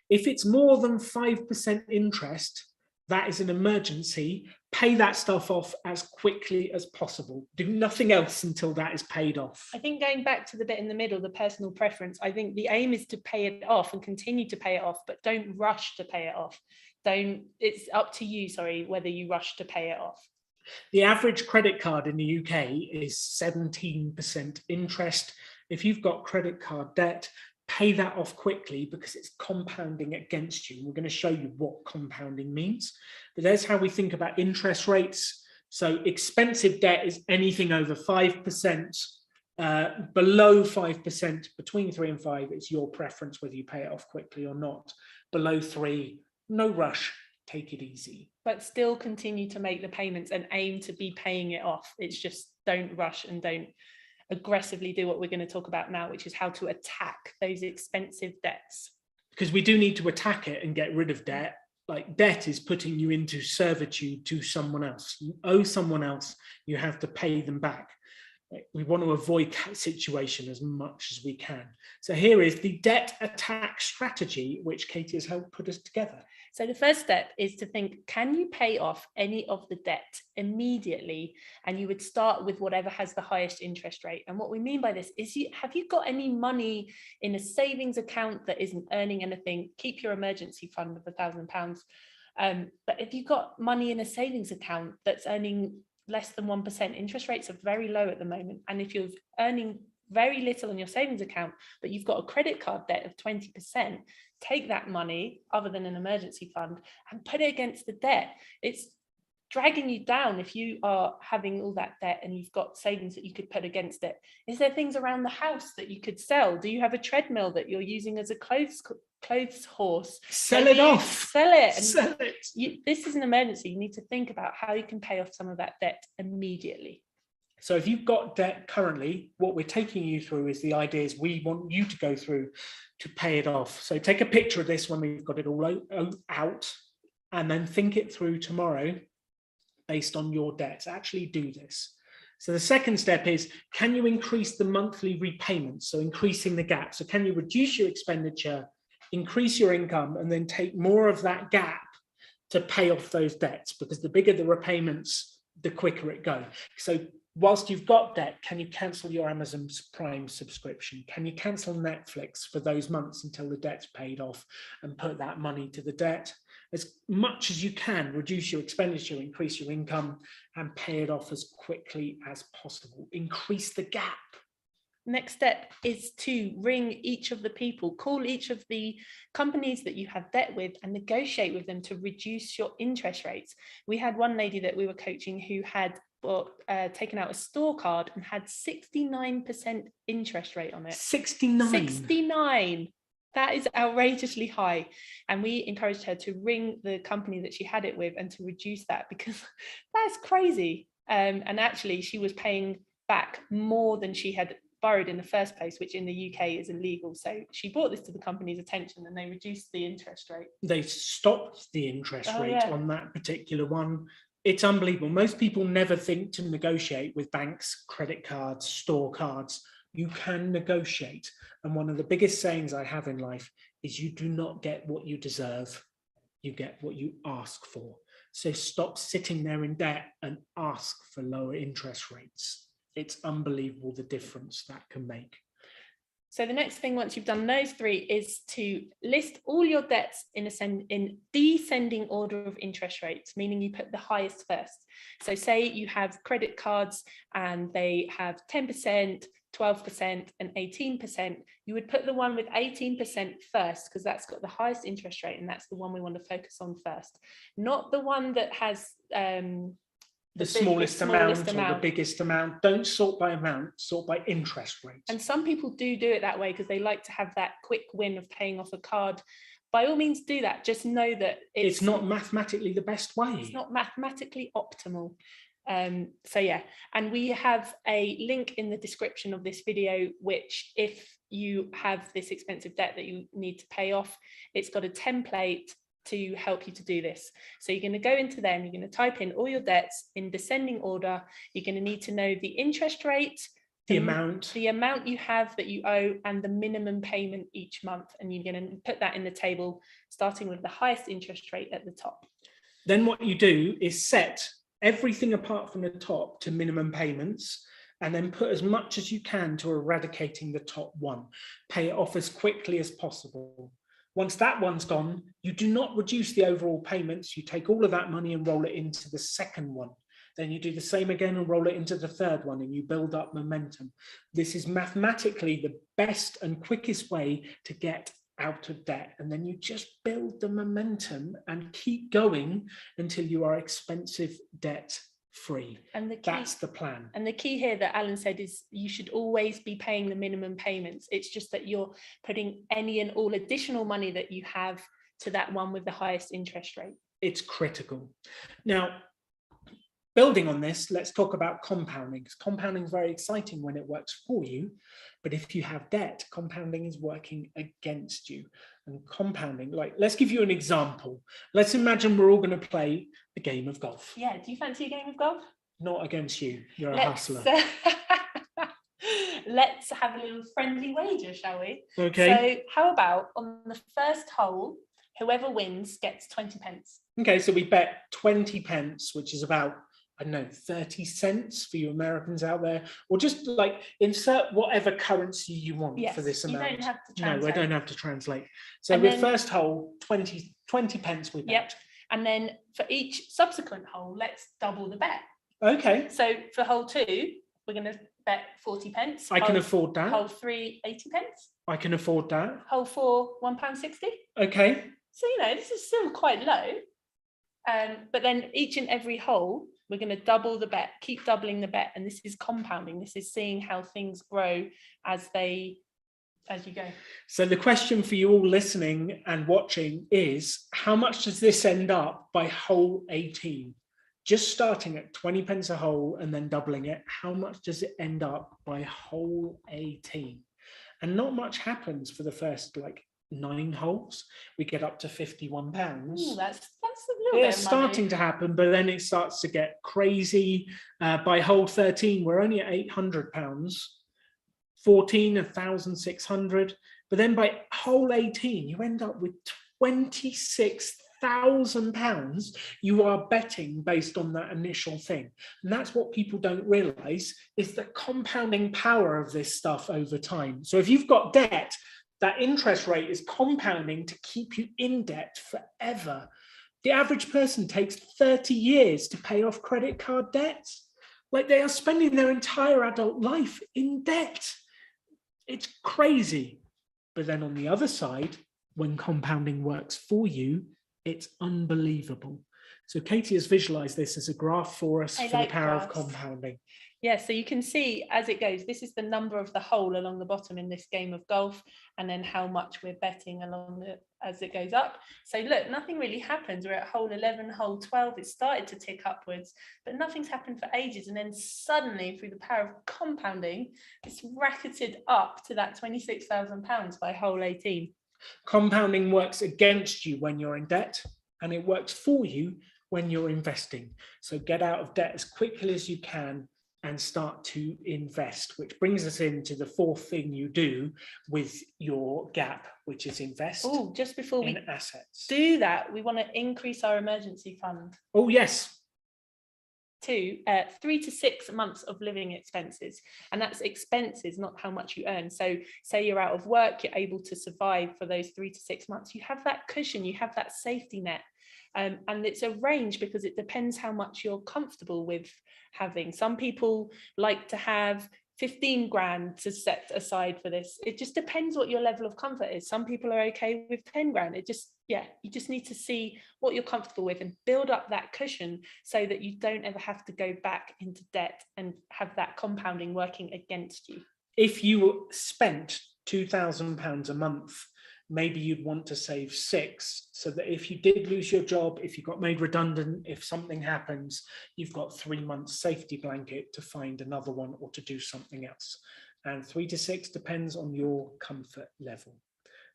If it's more than 5% interest, that is an emergency. Pay that stuff off as quickly as possible. Do nothing else until that is paid off. I think going back to the bit in the middle, the personal preference, I think the aim is to pay it off and continue to pay it off, but don't rush to pay it off. It's up to you, whether you rush to pay it off. The average credit card in the UK is 17% interest. If you've got credit card debt, pay that off quickly because it's compounding against you. We're going to show you what compounding means. But there's how we think about interest rates. So expensive debt is anything over 5%, below 5%, between 3 and 5, it's your preference whether you pay it off quickly or not. Below 3, no rush, take it easy. But still continue to make the payments and aim to be paying it off. It's just don't rush and don't aggressively do what we're going to talk about now, which is how to attack those expensive debts. Because we do need to attack it and get rid of debt. Like debt is putting you into servitude to someone else. You owe someone else, you have to pay them back. We want to avoid that situation as much as we can. So here is the debt attack strategy, which Katie has helped put us together. So the first step is to think, can you pay off any of the debt immediately? And you would start with whatever has the highest interest rate. And what we mean by this is, have you got any money in a savings account that isn't earning anything? Keep your emergency fund of £1,000. But if you've got money in a savings account that's earning less than 1%, interest rates are very low at the moment. And if you're earning very little in your savings account, but you've got a credit card debt of 20%, take that money, other than an emergency fund, and put it against the debt. It's dragging you down if you are having all that debt and you've got savings that you could put against it. Is there things around the house that you could sell? Do you have a treadmill that you're using as a clothes horse? Sell it off. Sell it. And sell it. This is an emergency. You need to think about how you can pay off some of that debt immediately. So if you've got debt currently, what we're taking you through is the ideas we want you to go through to pay it off. So take a picture of this when we've got it all out, and then think it through tomorrow based on your debts. Actually do this. So the second step is, can you increase the monthly repayments? So increasing the gap. So can you reduce your expenditure increase your income, and then take more of that gap to pay off those debts, because the bigger the repayments, the quicker it goes. So whilst you've got debt, can you cancel your Amazon Prime subscription? Can you cancel Netflix for those months until the debt's paid off and put that money to the debt? As much as you can, reduce your expenditure, increase your income, and pay it off as quickly as possible. Increase the gap. Next step is to ring each of the people, call each of the companies that you have debt with and negotiate with them to reduce your interest rates. We had one lady that we were coaching who had taken out a store card and had 69% interest rate on it. 69? 69. That is outrageously high. And we encouraged her to ring the company that she had it with and to reduce that, because that's crazy. And actually, she was paying back more than she had borrowed in the first place, which in the UK is illegal. So she brought this to the company's attention and they reduced the interest rate. They stopped the interest rate on that particular one. It's unbelievable. Most people never think to negotiate with banks, credit cards, store cards. You can negotiate. And one of the biggest sayings I have in life is you do not get what you deserve. You get what you ask for. So stop sitting there in debt and ask for lower interest rates. It's unbelievable the difference that can make. So the next thing, once you've done those three, is to list all your debts in descending order of interest rates, meaning you put the highest first. So say you have credit cards and they have 10%, 12% and 18%. You would put the one with 18% first, because that's got the highest interest rate and that's the one we want to focus on first, not the one that has the smallest amount or the biggest amount. Don't sort by amount, sort by interest rate. And some people do it that way because they like to have that quick win of paying off a card. By all means do that. Just know that it's not mathematically the best way. It's not mathematically optimal. So yeah, and we have a link in the description of this video, which if you have this expensive debt that you need to pay off, it's got a template to help you to do this. So you're going to go into there and you're going to type in all your debts in descending order. You're going to need to know the interest rate, the amount you have that you owe, and the minimum payment each month. And you're going to put that in the table, starting with the highest interest rate at the top. Then what you do is set everything apart from the top to minimum payments, and then put as much as you can to eradicating the top one. Pay it off as quickly as possible. Once that one's gone, you do not reduce the overall payments. You take all of that money and roll it into the second one. Then you do the same again and roll it into the third one, and you build up momentum. This is mathematically the best and quickest way to get out of debt. And then you just build the momentum and keep going until you are expensive debt free. And that's the plan. And the key here that Alan said is you should always be paying the minimum payments. It's just that you're putting any and all additional money that you have to that one with the highest interest rate. It's critical. Now, building on this, let's talk about compounding, because compounding is very exciting when it works for you. But if you have debt, compounding is working against you. And compounding, like, let's give you an example. Let's imagine we're all going to play a game of golf. Yeah, do you fancy a game of golf? Not against you. You're a hustler. Let's have a little friendly wager, shall we? Okay. So how about on the first hole, whoever wins gets 20 pence. Okay, so we bet 20 pence, which is about, I don't know, 30 cents for you Americans out there, or just like insert whatever currency you want for this amount. You don't have to translate. No, I don't have to translate. So with first hole, 20 pence we bet. Yep. And then for each subsequent hole, let's double the bet. Okay. So for hole 2, we're going to bet 40 pence. I can afford that. Hole 3, 80 pence. I can afford that. Hole 4, £1.60. Okay. So, this is still quite low. But then each and every hole, we're going to double the bet, keep doubling the bet. And this is compounding. This is seeing how things grow as you go. So the question for you all listening and watching is, how much does this end up by hole 18? Just starting at 20 pence a hole and then doubling it, how much does it end up by hole 18? And not much happens for the first 9 holes. We get up to £51. Ooh, that's a little bit. It's starting to happen, but then it starts to get crazy. By hole 13, we're only at £800. 14, 1,600, But then by hole 18, you end up with £26,000 you are betting based on that initial thing. And that's what people don't realize, is the compounding power of this stuff over time. So if you've got debt, that interest rate is compounding to keep you in debt forever. The average person takes 30 years to pay off credit card debts. Like, they are spending their entire adult life in debt. It's crazy. But then on the other side, when compounding works for you, it's unbelievable. So Katie has visualized this as a graph for us for the power of compounding. Yeah, so you can see as it goes, this is the number of the hole along the bottom in this game of golf, and then how much we're betting along as it goes up. So look, nothing really happens. We're at hole 11, hole 12, it started to tick upwards, but nothing's happened for ages. And then suddenly, through the power of compounding, it's racketed up to that £26,000 by hole 18. Compounding works against you when you're in debt, and it works for you when you're investing. So get out of debt as quickly as you can and start to invest, which brings us into the fourth thing you do with your gap, which is invest. Oh, just before we assets. Do that, we want to increase our emergency fund. Oh, yes. To 3 to 6 months of living expenses, and that's expenses, not how much you earn. So say you're out of work, you're able to survive for those 3 to 6 months, you have that cushion, you have that safety net. And it's a range because it depends how much you're comfortable with having. Some people like to have 15 grand to set aside for this. It just depends what your level of comfort is. Some people are okay with 10 grand. You just need to see what you're comfortable with and build up that cushion so that you don't ever have to go back into debt and have that compounding working against you. If you spent £2,000 a month, maybe you'd want to save 6, so that if you did lose your job, if you got made redundant, if something happens, you've got 3 months safety blanket to find another one or to do something else. And 3 to 6 depends on your comfort level.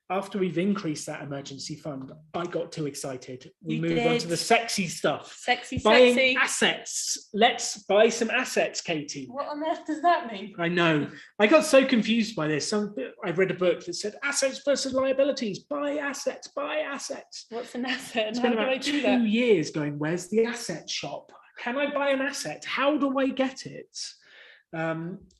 After we've increased that emergency fund, I got too excited. We moved on to the sexy stuff. Buying assets. Let's buy some assets, Katie. What on earth does that mean? I know. I got so confused by this. I read a book that said assets versus liabilities. Buy assets, buy assets. What's an asset? It's been about 2 years going, where's the asset shop? Can I buy an asset? How do I get it?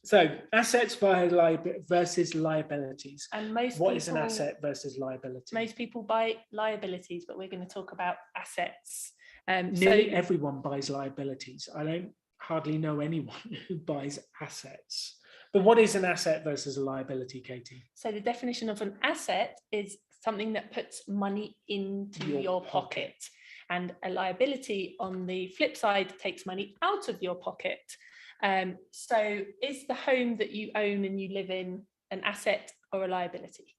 So assets versus liabilities. And what is an asset versus liability? Most people buy liabilities, but we're going to talk about assets. Nearly everyone buys liabilities. I don't hardly know anyone who buys assets. But what is an asset versus a liability, Katie? So the definition of an asset is something that puts money into your pocket. And a liability, on the flip side, takes money out of your pocket. So is the home that you own and you live in an asset or a liability?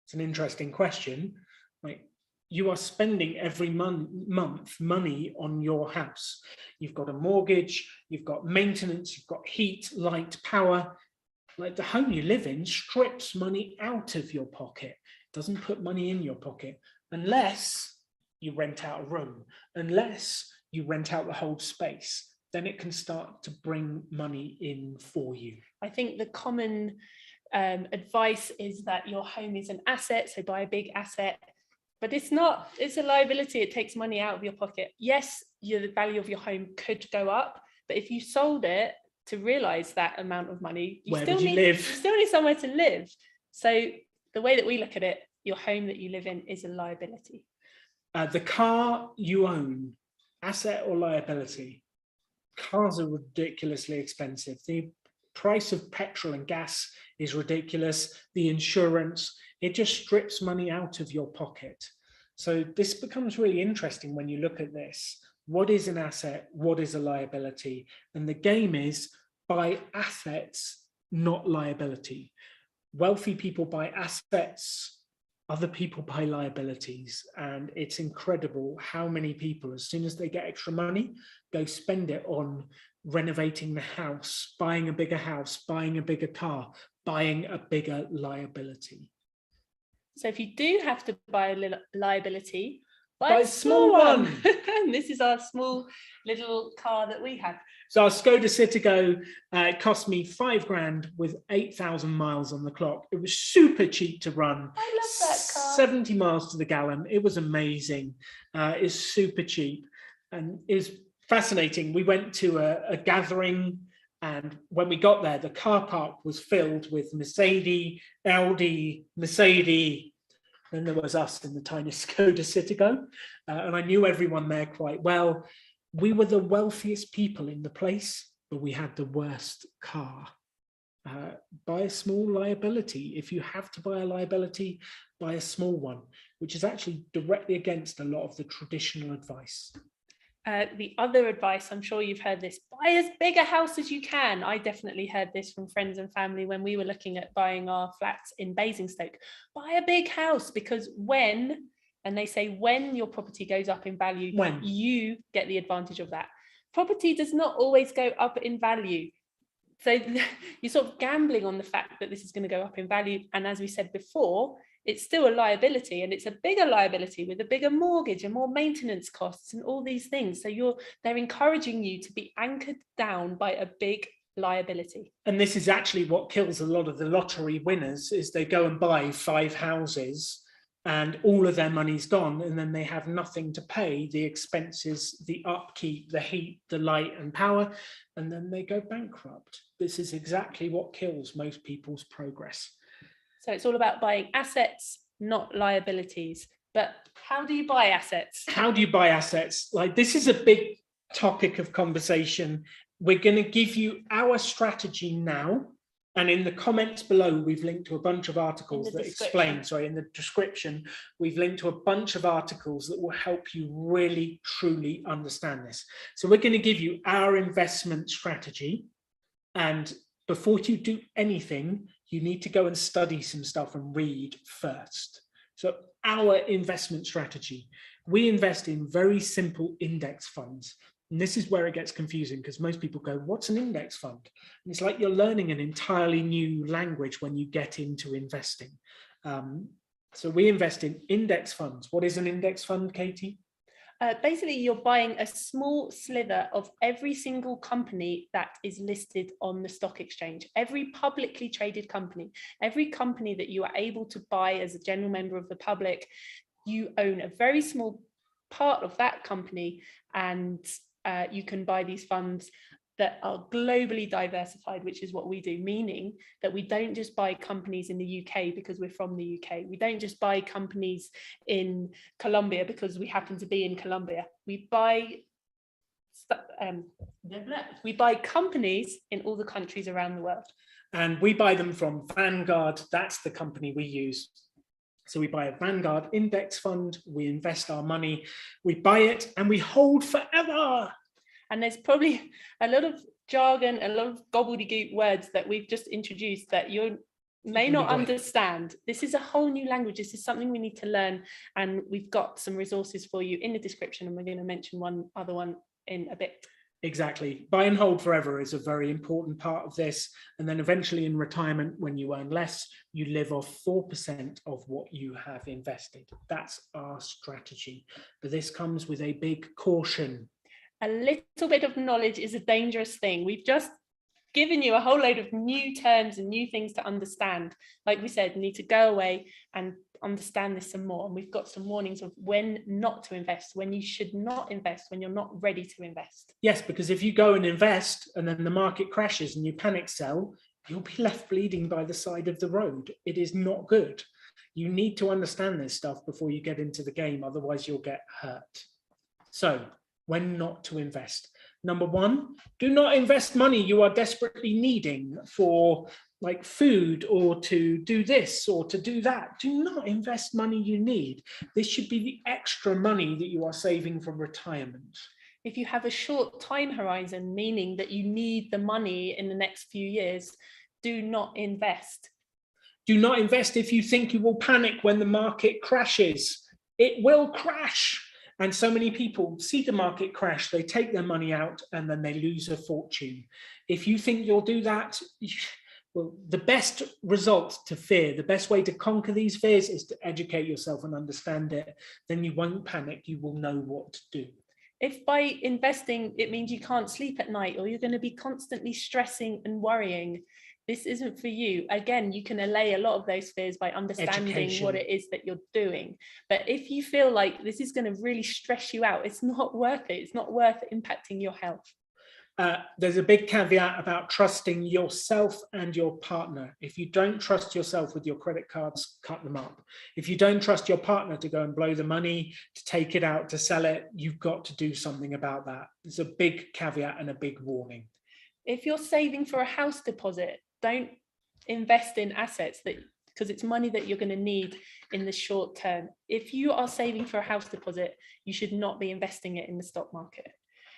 It's an interesting question. Like, you are spending every month money on your house. You've got a mortgage, you've got maintenance, you've got heat, light, power. Like, the home you live in strips money out of your pocket. It doesn't put money in your pocket unless you rent out a room, unless you rent out the whole space. Then it can start to bring money in for you. I think the common advice is that your home is an asset, so buy a big asset, but it's not, it's a liability. It takes money out of your pocket. Yes, the value of your home could go up, but if you sold it to realize that amount of money, you still need somewhere to live. So the way that we look at it, your home that you live in is a liability. The car you own, asset or liability? Cars are ridiculously expensive. The price of petrol and gas is ridiculous. The insurance, it just strips money out of your pocket. So this becomes really interesting when you look at this. What is an asset? What is a liability? And the game is buy assets, not liability. Wealthy people buy assets, other people buy liabilities, and it's incredible how many people, as soon as they get extra money, go spend it on renovating the house, buying a bigger house, buying a bigger car, buying a bigger liability. So if you do have to buy a liability, Buy a small one. And this is our small little car that we have. So our Skoda Citigo, it cost me £5,000 with 8,000 miles on the clock. It was super cheap to run. I love that car. 70 miles to the gallon. It was amazing. It's super cheap. And it's fascinating. We went to a gathering, and when we got there, the car park was filled with Mercedes, Audi, Mercedes. Then there was us in the tiny Skoda Citigo. And I knew everyone there quite well. We were the wealthiest people in the place, but we had the worst car. Buy a small liability. If you have to buy a liability, buy a small one, which is actually directly against a lot of the traditional advice. The other advice, I'm sure you've heard this, buy as big a house as you can. I definitely heard this from friends and family when we were looking at buying our flats in Basingstoke. Buy a big house, because when your property goes up in value, you get the advantage of that. Property does not always go up in value. So you're sort of gambling on the fact that this is going to go up in value. And as we said before, it's still a liability, and it's a bigger liability with a bigger mortgage and more maintenance costs and all these things. So they're encouraging you to be anchored down by a big liability. And this is actually what kills a lot of the lottery winners, is they go and buy 5 houses and all of their money's gone, and then they have nothing to pay the expenses, the upkeep, the heat, the light and power, and then they go bankrupt. This is exactly what kills most people's progress. So it's all about buying assets, not liabilities. But how do you buy assets? How do you buy assets? Like, this is a big topic of conversation. We're going to give you our strategy now. And in the comments below, we've linked to a bunch of articles that explain, in the description, we've linked to a bunch of articles that will help you really, truly understand this. So we're going to give you our investment strategy. And before you do anything, you need to go and study some stuff and read first. So our investment strategy, we invest in very simple index funds. And this is where it gets confusing, because most people go, what's an index fund? And it's like you're learning an entirely new language when you get into investing. So we invest in index funds. What is an index fund, Katie? Basically, you're buying a small sliver of every single company that is listed on the stock exchange, every publicly traded company, every company that you are able to buy as a general member of the public. You own a very small part of that company, and you can buy these funds that are globally diversified, which is what we do, meaning that we don't just buy companies in the UK because we're from the UK. We don't just buy companies in Colombia because we happen to be in Colombia. We buy companies in all the countries around the world. And we buy them from Vanguard. That's the company we use. So we buy a Vanguard index fund, we invest our money, we buy it, and we hold forever. And there's probably a lot of jargon, a lot of gobbledygook words that we've just introduced that you may not understand. This is a whole new language. This is something we need to learn. And we've got some resources for you in the description. And we're going to mention one other one in a bit. Exactly. Buy and hold forever is a very important part of this. And then eventually in retirement, when you earn less, you live off 4% of what you have invested. That's our strategy. But this comes with a big caution. A little bit of knowledge is a dangerous thing. We've just given you a whole load of new terms and new things to understand. Like we said, you need to go away and understand this some more. And we've got some warnings of when not to invest, when you should not invest, when you're not ready to invest. Yes, because if you go and invest and then the market crashes and you panic sell, you'll be left bleeding by the side of the road. It is not good. You need to understand this stuff before you get into the game, otherwise you'll get hurt. So, when not to invest. Number one, do not invest money you are desperately needing for like food or to do this or to do that. Do not invest money you need. This should be the extra money that you are saving for retirement. If you have a short time horizon, meaning that you need the money in the next few years, do not invest. Do not invest if you think you will panic when the market crashes. It will crash. And so many people see the market crash, they take their money out and then they lose a fortune. If you think you'll do that, Well, the best result to fear, the best way to conquer these fears is to educate yourself and understand it. Then you won't panic, you will know what to do. If by investing, it means you can't sleep at night, or you're going to be constantly stressing and worrying, this isn't for you. Again, you can allay a lot of those fears by understanding what it is that you're doing. But if you feel like this is going to really stress you out, it's not worth it. It's not worth impacting your health. There's a big caveat about trusting yourself and your partner. If you don't trust yourself with your credit cards, cut them up. If you don't trust your partner to go and blow the money, to take it out, to sell it, you've got to do something about that. There's a big caveat and a big warning. If you're saving for a house deposit, don't invest in assets because it's money that you're going to need in the short term. If you are saving for a house deposit, you should not be investing it in the stock market.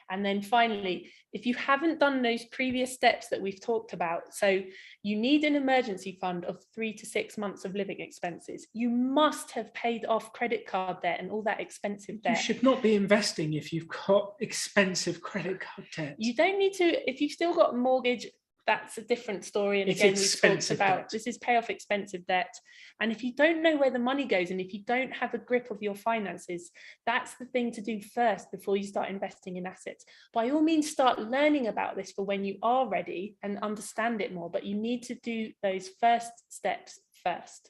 And then finally, if you haven't done those previous steps that we've talked about, so you need an emergency fund of 3 to 6 months of living expenses. You must have paid off credit card debt and all that expensive debt. You should not be investing if you've got expensive credit card debt. You don't need to, if you've still got a mortgage, that's a different story. And again, we've talked about this is pay off expensive debt. And if you don't know where the money goes, and if you don't have a grip of your finances, that's the thing to do first before you start investing in assets. By all means, start learning about this for when you are ready and understand it more, but you need to do those first steps first.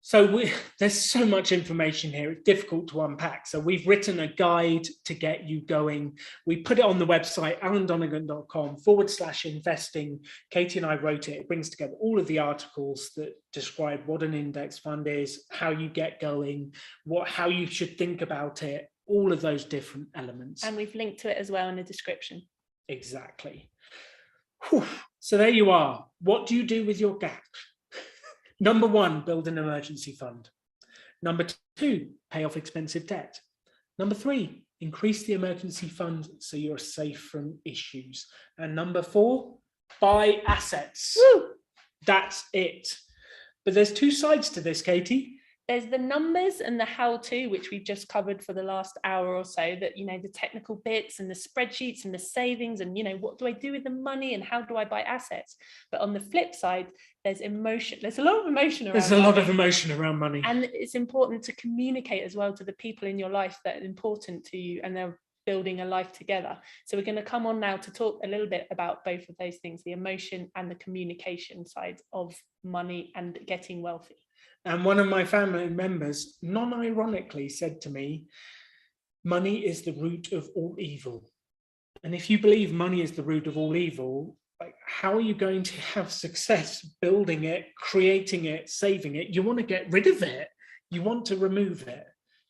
So there's so much information here, it's difficult to unpack. So we've written a guide to get you going. We put it on the website, alandonegan.com/investing. Katie and I wrote it. It brings together all of the articles that describe what an index fund is, how you get going, how you should think about it, all of those different elements. And we've linked to it as well in the description. Exactly. Whew. So there you are. What do you do with your gap? Number 1, build an emergency fund. Number 2, pay off expensive debt. Number 3, increase the emergency fund so you're safe from issues. And number 4, buy assets. Woo! That's it. But there's 2 sides to this, Katie. There's the numbers and the how-to, which we've just covered for the last hour or so, that, the technical bits and the spreadsheets and the savings and, what do I do with the money and how do I buy assets? But on the flip side, there's emotion. There's a lot of emotion around money. There's a lot of emotion around money. And it's important to communicate as well to the people in your life that are important to you and they're building a life together. So we're going to come on now to talk a little bit about both of those things, the emotion and the communication side of money and getting wealthy. And one of my family members, non-ironically, said to me, money is the root of all evil. And if you believe money is the root of all evil, how are you going to have success building it, creating it, saving it? You want to get rid of it. You want to remove it.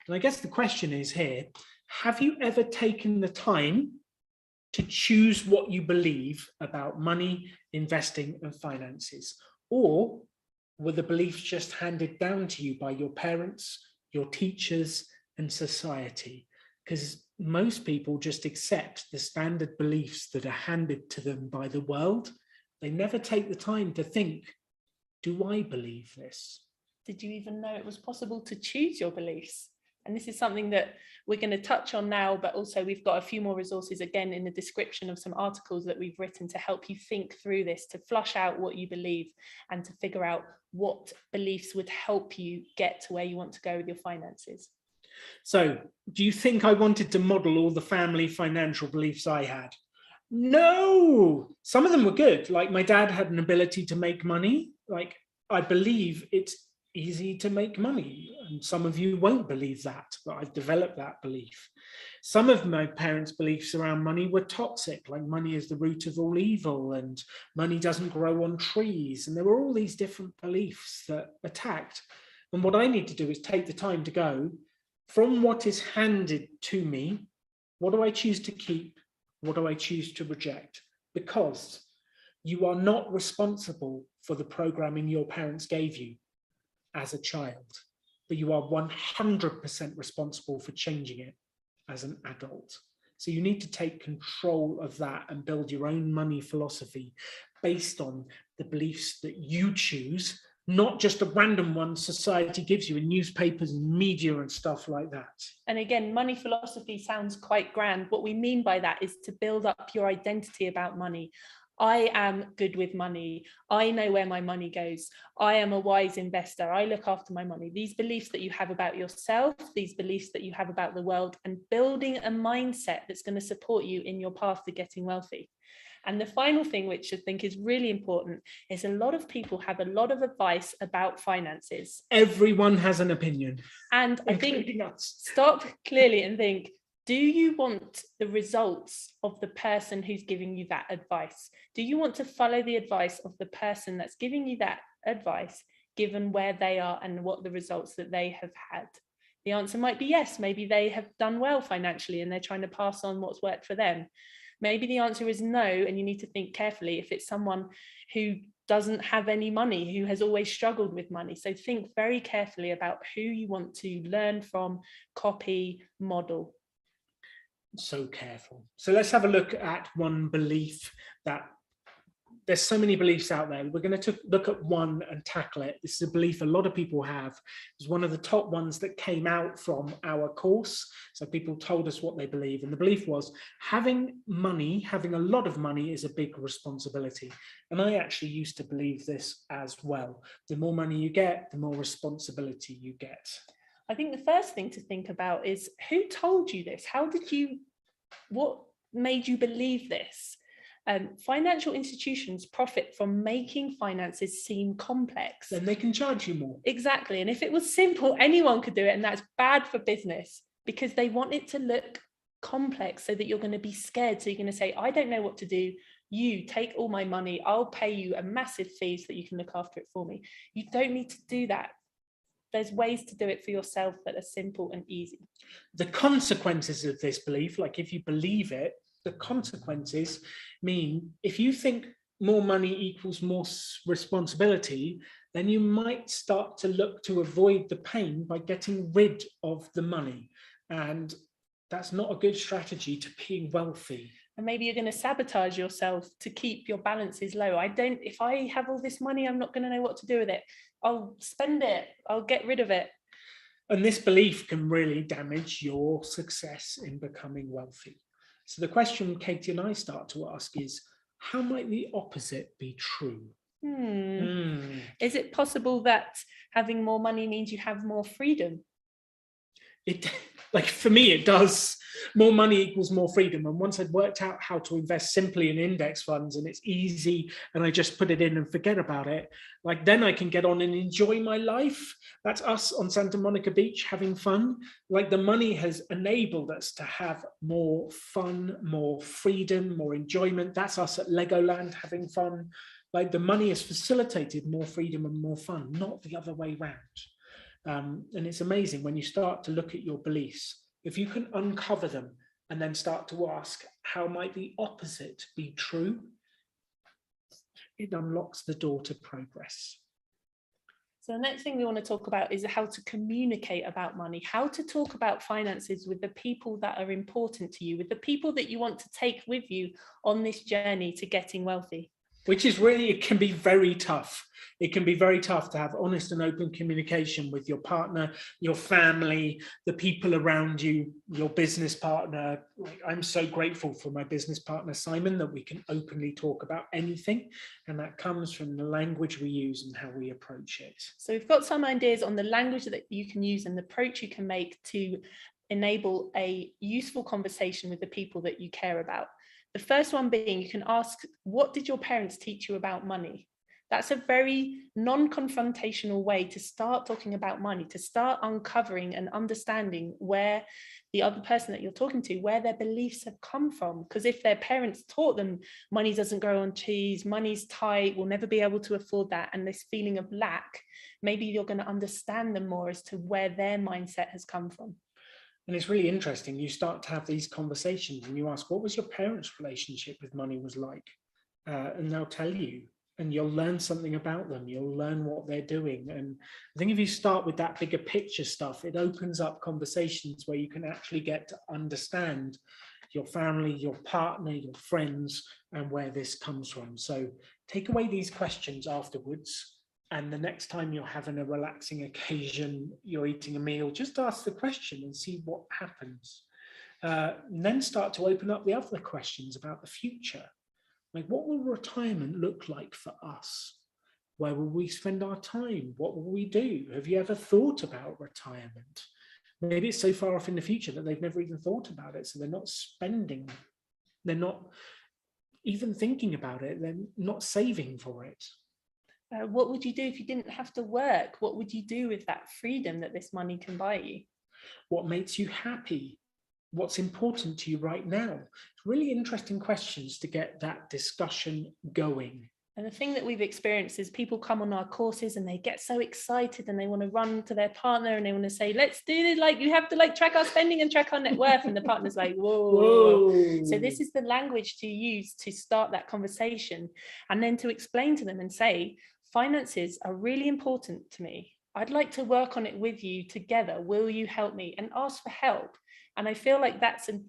And I guess the question is here, have you ever taken the time to choose what you believe about money, investing, and finances? Or were the beliefs just handed down to you by your parents, your teachers, and society? Because most people just accept the standard beliefs that are handed to them by the world. They never take the time to think, do I believe this? Did you even know it was possible to choose your beliefs? And this is something that we're going to touch on now, but also we've got a few more resources again in the description of some articles that we've written to help you think through this, to flush out what you believe and to figure out what beliefs would help you get to where you want to go with your finances. So, do you think I wanted to model all the family financial beliefs I had? No! Some of them were good. Like my dad had an ability to make money. Like I believe it's easy to make money. And some of you won't believe that, but I've developed that belief. Some of my parents' beliefs around money were toxic, like money is the root of all evil and money doesn't grow on trees. And there were all these different beliefs that attacked. And what I need to do is take the time to go from what is handed to me, what do I choose to keep? What do I choose to reject? Because you are not responsible for the programming your parents gave you as a child, but you are 100% responsible for changing it as an adult. So you need to take control of that and build your own money philosophy based on the beliefs that you choose, not just a random one society gives you in newspapers and media and stuff like that. And again, money philosophy sounds quite grand. What we mean by that is to build up your identity about money. I am good with money. I know where my money goes. I am a wise investor. I look after my money. These beliefs that you have about yourself, these beliefs that you have about the world, and building a mindset that's going to support you in your path to getting wealthy. And the final thing, which I think is really important, is a lot of people have a lot of advice about finances. Everyone has an opinion. And I think stop clearly and think, do you want the results of the person who's giving you that advice? Do you want to follow the advice of the person that's giving you that advice, given where they are and what the results that they have had? The answer might be yes. Maybe they have done well financially and they're trying to pass on what's worked for them. Maybe the answer is no, and you need to think carefully if it's someone who doesn't have any money, who has always struggled with money. So think very carefully about who you want to learn from, copy, model. So careful. So let's have a look at one belief that there's so many beliefs out there. We're going to look at one and tackle it. This is a belief a lot of people have. It's one of the top ones that came out from our course. So people told us what they believe. And the belief was having money, having a lot of money is a big responsibility. And I actually used to believe this as well. The more money you get, the more responsibility you get. I think the first thing to think about is who told you this? What made you believe this? Financial institutions profit from making finances seem complex. Then they can charge you more. Exactly. And if it was simple, anyone could do it. And that's bad for business because they want it to look complex so that you're going to be scared. So you're going to say, I don't know what to do. You take all my money. I'll pay you a massive fee so that you can look after it for me. You don't need to do that. There's ways to do it for yourself that are simple and easy. The consequences of this belief, like if you believe it, the consequences mean if you think more money equals more responsibility, then you might start to look to avoid the pain by getting rid of the money. And that's not a good strategy to being wealthy. And maybe you're going to sabotage yourself to keep your balances low. If I have all this money, I'm not going to know what to do with it. I'll spend it. I'll get rid of it. And this belief can really damage your success in becoming wealthy. So the question Katie and I start to ask is, how might the opposite be true? Is it possible that having more money means you have more freedom? Like for me, it does. More money equals more freedom. And once I'd worked out how to invest simply in index funds and it's easy and I just put it in and forget about it, like then I can get on and enjoy my life. That's us on Santa Monica Beach having fun. Like the money has enabled us to have more fun, more freedom, more enjoyment. That's us at Legoland having fun. Like the money has facilitated more freedom and more fun, not the other way around. And it's amazing when you start to look at your beliefs, if you can uncover them and then start to ask, how might the opposite be true? It unlocks the door to progress. So the next thing we want to talk about is how to communicate about money, how to talk about finances with the people that are important to you, with the people that you want to take with you on this journey to getting wealthy. Which is really, it can be very tough. It can be very tough to have honest and open communication with your partner, your family, the people around you, your business partner. Like, I'm so grateful for my business partner, Simon, that we can openly talk about anything. And that comes from the language we use and how we approach it. So we've got some ideas on the language that you can use and the approach you can make to enable a useful conversation with the people that you care about. The first one being, you can ask, what did your parents teach you about money? That's a very non-confrontational way to start talking about money, to start uncovering and understanding where the other person that you're talking to, where their beliefs have come from. Because if their parents taught them money doesn't grow on trees, money's tight, we'll never be able to afford that, and this feeling of lack, maybe you're going to understand them more as to where their mindset has come from. And it's really interesting. You start to have these conversations and you ask, what was your parents' relationship with money was like? And they'll tell you, and you'll learn something about them. You'll learn what they're doing. And I think if you start with that bigger picture stuff, it opens up conversations where you can actually get to understand your family, your partner, your friends, and where this comes from. So take away these questions afterwards. And the next time you're having a relaxing occasion, you're eating a meal, just ask the question and see what happens. And then start to open up the other questions about the future. Like, what will retirement look like for us? Where will we spend our time? What will we do? Have you ever thought about retirement? Maybe it's so far off in the future that they've never even thought about it. So they're not spending, they're not even thinking about it, they're not saving for it. What would you do if you didn't have to work? What would you do with that freedom that this money can buy you? What makes you happy? What's important to you right now? It's really interesting questions to get that discussion going. And the thing that we've experienced is people come on our courses and they get so excited and they want to run to their partner and they want to say, let's do this, like you have to like track our spending and track our net worth. And the partner's like, whoa. Whoa. So this is the language to use to start that conversation, and then to explain to them and say, finances are really important to me. I'd like to work on it with you together. Will you help me? And ask for help. And I feel like that's a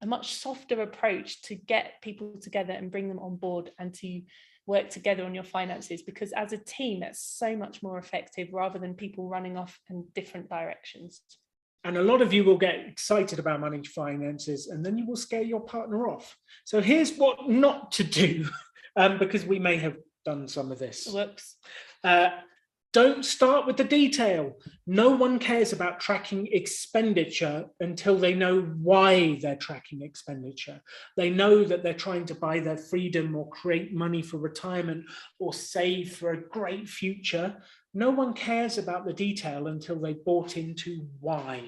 much softer approach to get people together and bring them on board and to work together on your finances, because as a team, that's so much more effective rather than people running off in different directions. And a lot of you will get excited about money finances and then you will scare your partner off. So here's what not to do, because we may have done some of this. Whoops. Don't start with the detail. No one cares about tracking expenditure until they know why they're tracking expenditure. They know that they're trying to buy their freedom or create money for retirement or save for a great future. No one cares about the detail until they've bought into why.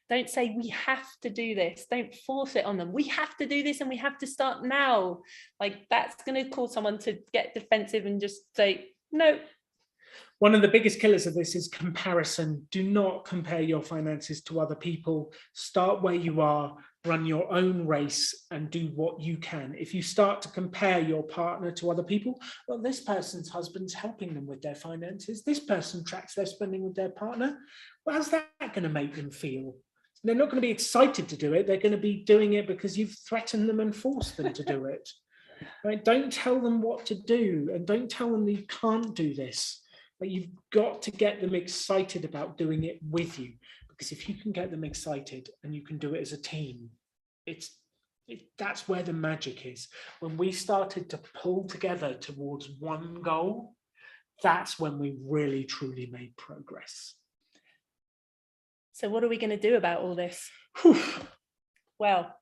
Don't say, we have to do this. Don't force it on them. We have to do this and we have to start now. Like, that's going to cause someone to get defensive and just say, no. One of the biggest killers of this is comparison. Do not compare your finances to other people. Start where you are, run your own race and do what you can. If you start to compare your partner to other people, well, this person's husband's helping them with their finances. This person tracks their spending with their partner. Well, how's that going to make them feel? They're not going to be excited to do it. They're going to be doing it because you've threatened them and forced them to do it. Right? Don't tell them what to do, and don't tell them that you can't do this. But you've got to get them excited about doing it with you, because if you can get them excited and you can do it as a team, that's where the magic is. When we started to pull together towards one goal, that's when we really truly made progress. So what are we going to do about all this? Well,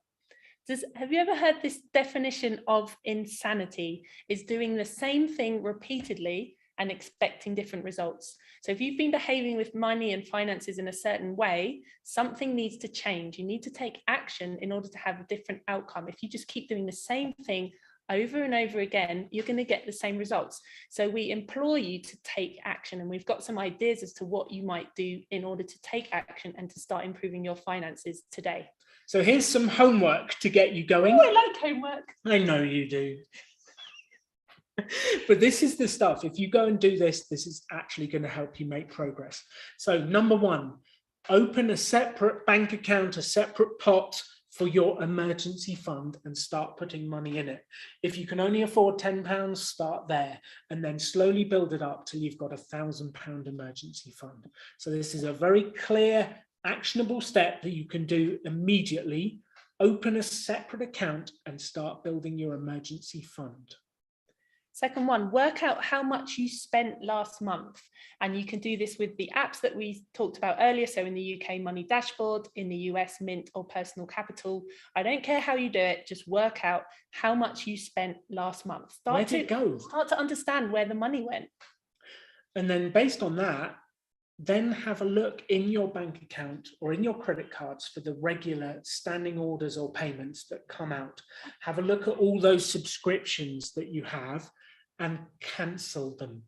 have you ever heard this definition of insanity is doing the same thing repeatedly and expecting different results? So if you've been behaving with money and finances in a certain way, something needs to change. You need to take action in order to have a different outcome. If you just keep doing the same thing over and over again, you're going to get the same results. So we implore you to take action, and we've got some ideas as to what you might do in order to take action and to start improving your finances today. So here's some homework to get you going. Oh, I like homework. I know you do. But this is the stuff. If you go and do this, this is actually going to help you make progress. So number one, open a separate bank account, a separate pot for your emergency fund, and start putting money in it. If you can only afford £10, start there, and then slowly build it up till you've got £1,000 emergency fund. So this is a very clear, actionable step that you can do immediately. Open a separate account and start building your emergency fund. Second one, work out how much you spent last month. And you can do this with the apps that we talked about earlier. So in the UK, Money Dashboard, in the US, Mint or Personal Capital. I don't care how you do it, just work out how much you spent last month. Start to understand where the money went. And then based on that, then have a look in your bank account or in your credit cards for the regular standing orders or payments that come out. Have a look at all those subscriptions that you have and cancel them.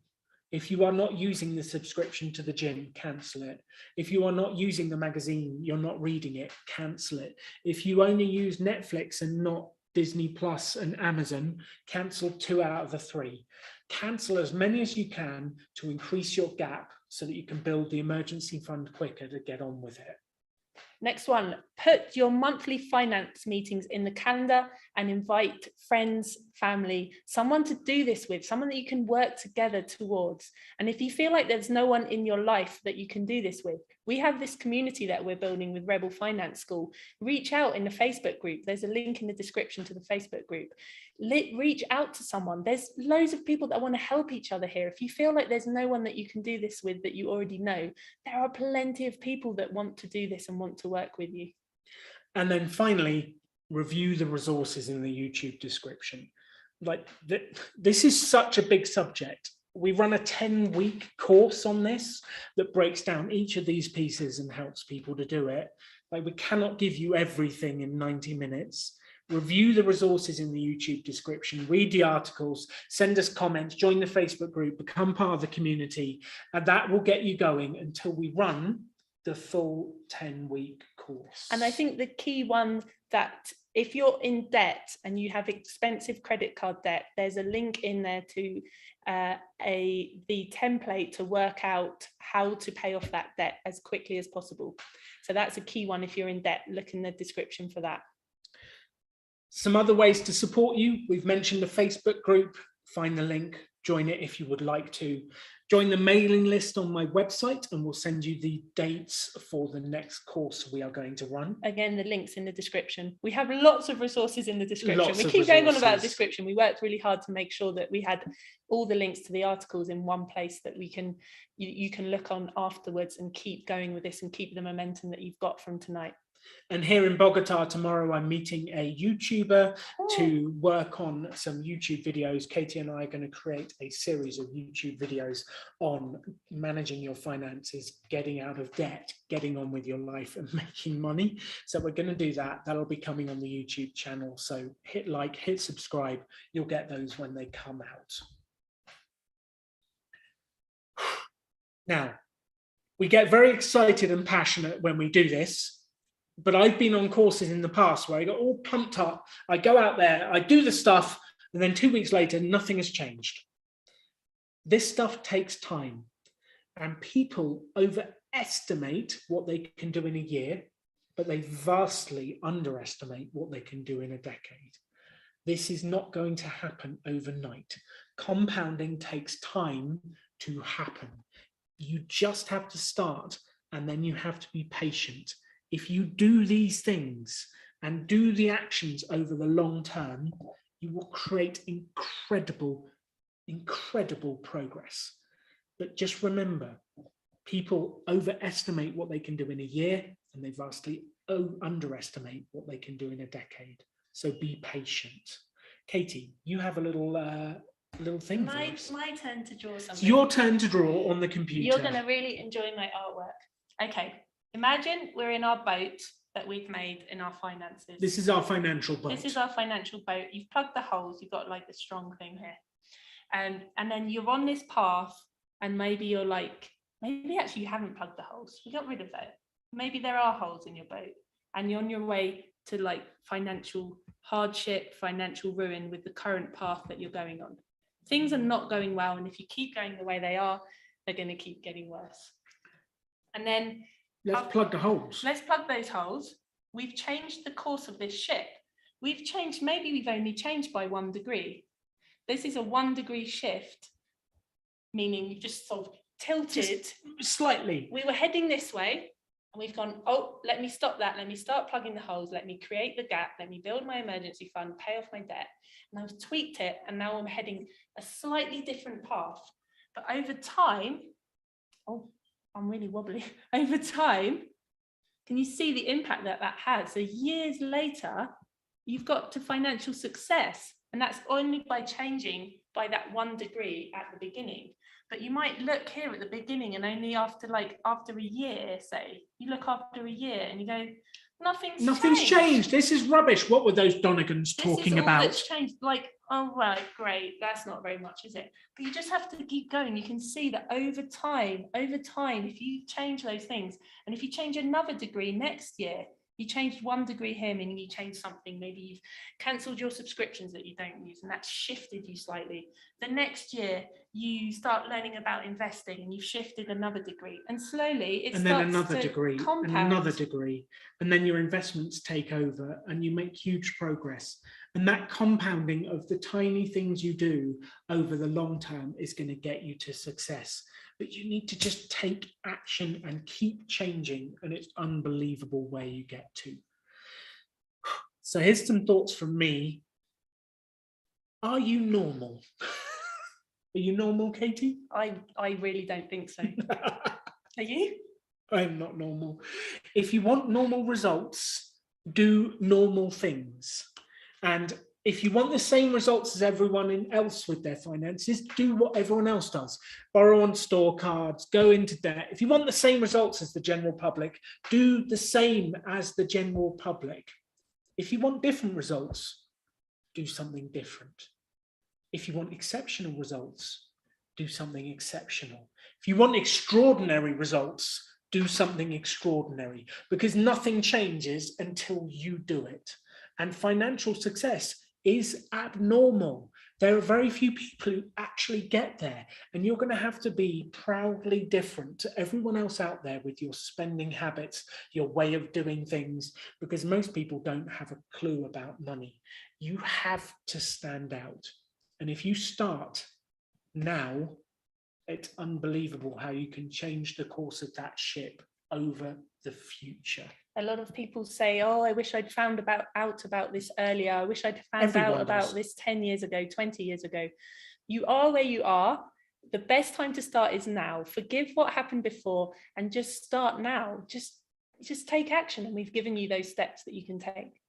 If you are not using the subscription to the gym, cancel it. If you are not using the magazine, you're not reading it, cancel it. If you only use Netflix and not Disney Plus and Amazon, cancel 2 out of the 3. Cancel as many as you can to increase your gap so that you can build the emergency fund quicker to get on with it. Next one, put your monthly finance meetings in the calendar and invite friends, family, someone to do this with, someone that you can work together towards. And if you feel like there's no one in your life that you can do this with, we have this community that we're building with Rebel Finance School. Reach out in the Facebook group. There's a link in the description to the Facebook group. Reach out to someone. There's loads of people that want to help each other here. If you feel like there's no one that you can do this with that you already know, there are plenty of people that want to do this and want to work with you. And then finally, review the resources in the YouTube description. Like this is such a big subject. We run a 10-week course on this that breaks down each of these pieces and helps people to do it. Like, we cannot give you everything in 90 minutes. Review the resources in the YouTube description, read the articles, send us comments, join the Facebook group, become part of the community, and that will get you going until we run the full 10-week course. And I think the key one, that if you're in debt and you have expensive credit card debt, there's a link in there to the template to work out how to pay off that debt as quickly as possible. So that's a key one. If you're in debt, look in the description for that. Some other ways to support you. We've mentioned the Facebook group. Find the link, join it if you would like to. Join the mailing list on my website and we'll send you the dates for the next course we are going to run. Again, the link's in the description. We have lots of resources in the description. Lots we of keep going on resources. about description. We worked really hard to make sure that we had all the links to the articles in one place that we can you can look on afterwards and keep going with this and keep the momentum that you've got from tonight. And here in Bogota tomorrow, I'm meeting a YouTuber to work on some YouTube videos. Katie and I are going to create a series of YouTube videos on managing your finances, getting out of debt, getting on with your life and making money. So we're going to do that. That'll be coming on the YouTube channel. So hit like, hit subscribe. You'll get those when they come out. Now, we get very excited and passionate when we do this. But I've been on courses in the past where I got all pumped up. I go out there, I do the stuff, and then 2 weeks later, nothing has changed. This stuff takes time, and people overestimate what they can do in a year, but they vastly underestimate what they can do in a decade. This is not going to happen overnight. Compounding takes time to happen. You just have to start, and then you have to be patient. If you do these things and do the actions over the long term, you will create incredible, incredible progress. But just remember, people overestimate what they can do in a year and they vastly underestimate what they can do in a decade. So be patient. Katie, you have a little thing for us. My turn to draw something. It's your turn to draw on the computer. You're going to really enjoy my artwork. Okay. Imagine we're in our boat that we've made in our finances. This is our financial boat. This is our financial boat. You've plugged the holes. You've got like the strong thing here. And then you're on this path and maybe you're like, maybe actually you haven't plugged the holes. We got rid of that. Maybe there are holes in your boat and you're on your way to like financial hardship, financial ruin with the current path that you're going on. Things are not going well. And if you keep going the way they are, they're going to keep getting worse. And then let's plug the holes. Let's plug those holes. We've changed the course of this ship. We've changed, maybe we've only changed by 1 degree. This is a 1 degree shift, meaning we've just sort of tilted. Just slightly. We were heading this way and we've gone, oh, let me stop that. Let me start plugging the holes. Let me create the gap. Let me build my emergency fund, pay off my debt. And I've tweaked it. And now I'm heading a slightly different path. But over time, oh, I'm really wobbly. Over time, can you see the impact that that has? So years later, you've got to financial success. And that's only by changing by that 1 degree at the beginning. But you might look here at the beginning and only after a year, say, you look after a year and you go, nothing's changed. This is rubbish. What were those Donegans talking about? It's changed. Like, oh, right, great. That's not very much, is it? But you just have to keep going. You can see that over time, if you change those things, and if you change another degree next year, you changed 1 degree here, meaning you changed something. Maybe you've cancelled your subscriptions that you don't use, and that's shifted you slightly. The next year, you start learning about investing and you've shifted another degree, and slowly it and then starts another to degree compound. and another degree, and then your investments take over and you make huge progress. And that compounding of the tiny things you do over the long term is going to get you to success. But you need to just take action and keep changing, and it's unbelievable where you get to. So here's some thoughts from me. Are you normal? Are you normal, Katie? I really don't think so. Are you? I'm not normal. If you want normal results, do normal things. And if you want the same results as everyone else with their finances, do what everyone else does. Borrow on store cards, go into debt. If you want the same results as the general public, do the same as the general public. If you want different results, do something different. If you want exceptional results, do something exceptional. If you want extraordinary results, do something extraordinary, because nothing changes until you do it. And financial success is abnormal. There are very few people who actually get there, and you're going to have to be proudly different to everyone else out there with your spending habits, your way of doing things, because most people don't have a clue about money. You have to stand out. And if you start now, it's unbelievable how you can change the course of that ship over the future. A lot of people say, oh, I wish I'd found out about this earlier. I wish I'd found out about this 10 years ago, 20 years ago. You are where you are. The best time to start is now. Forgive what happened before and just start now. Just take action, and we've given you those steps that you can take.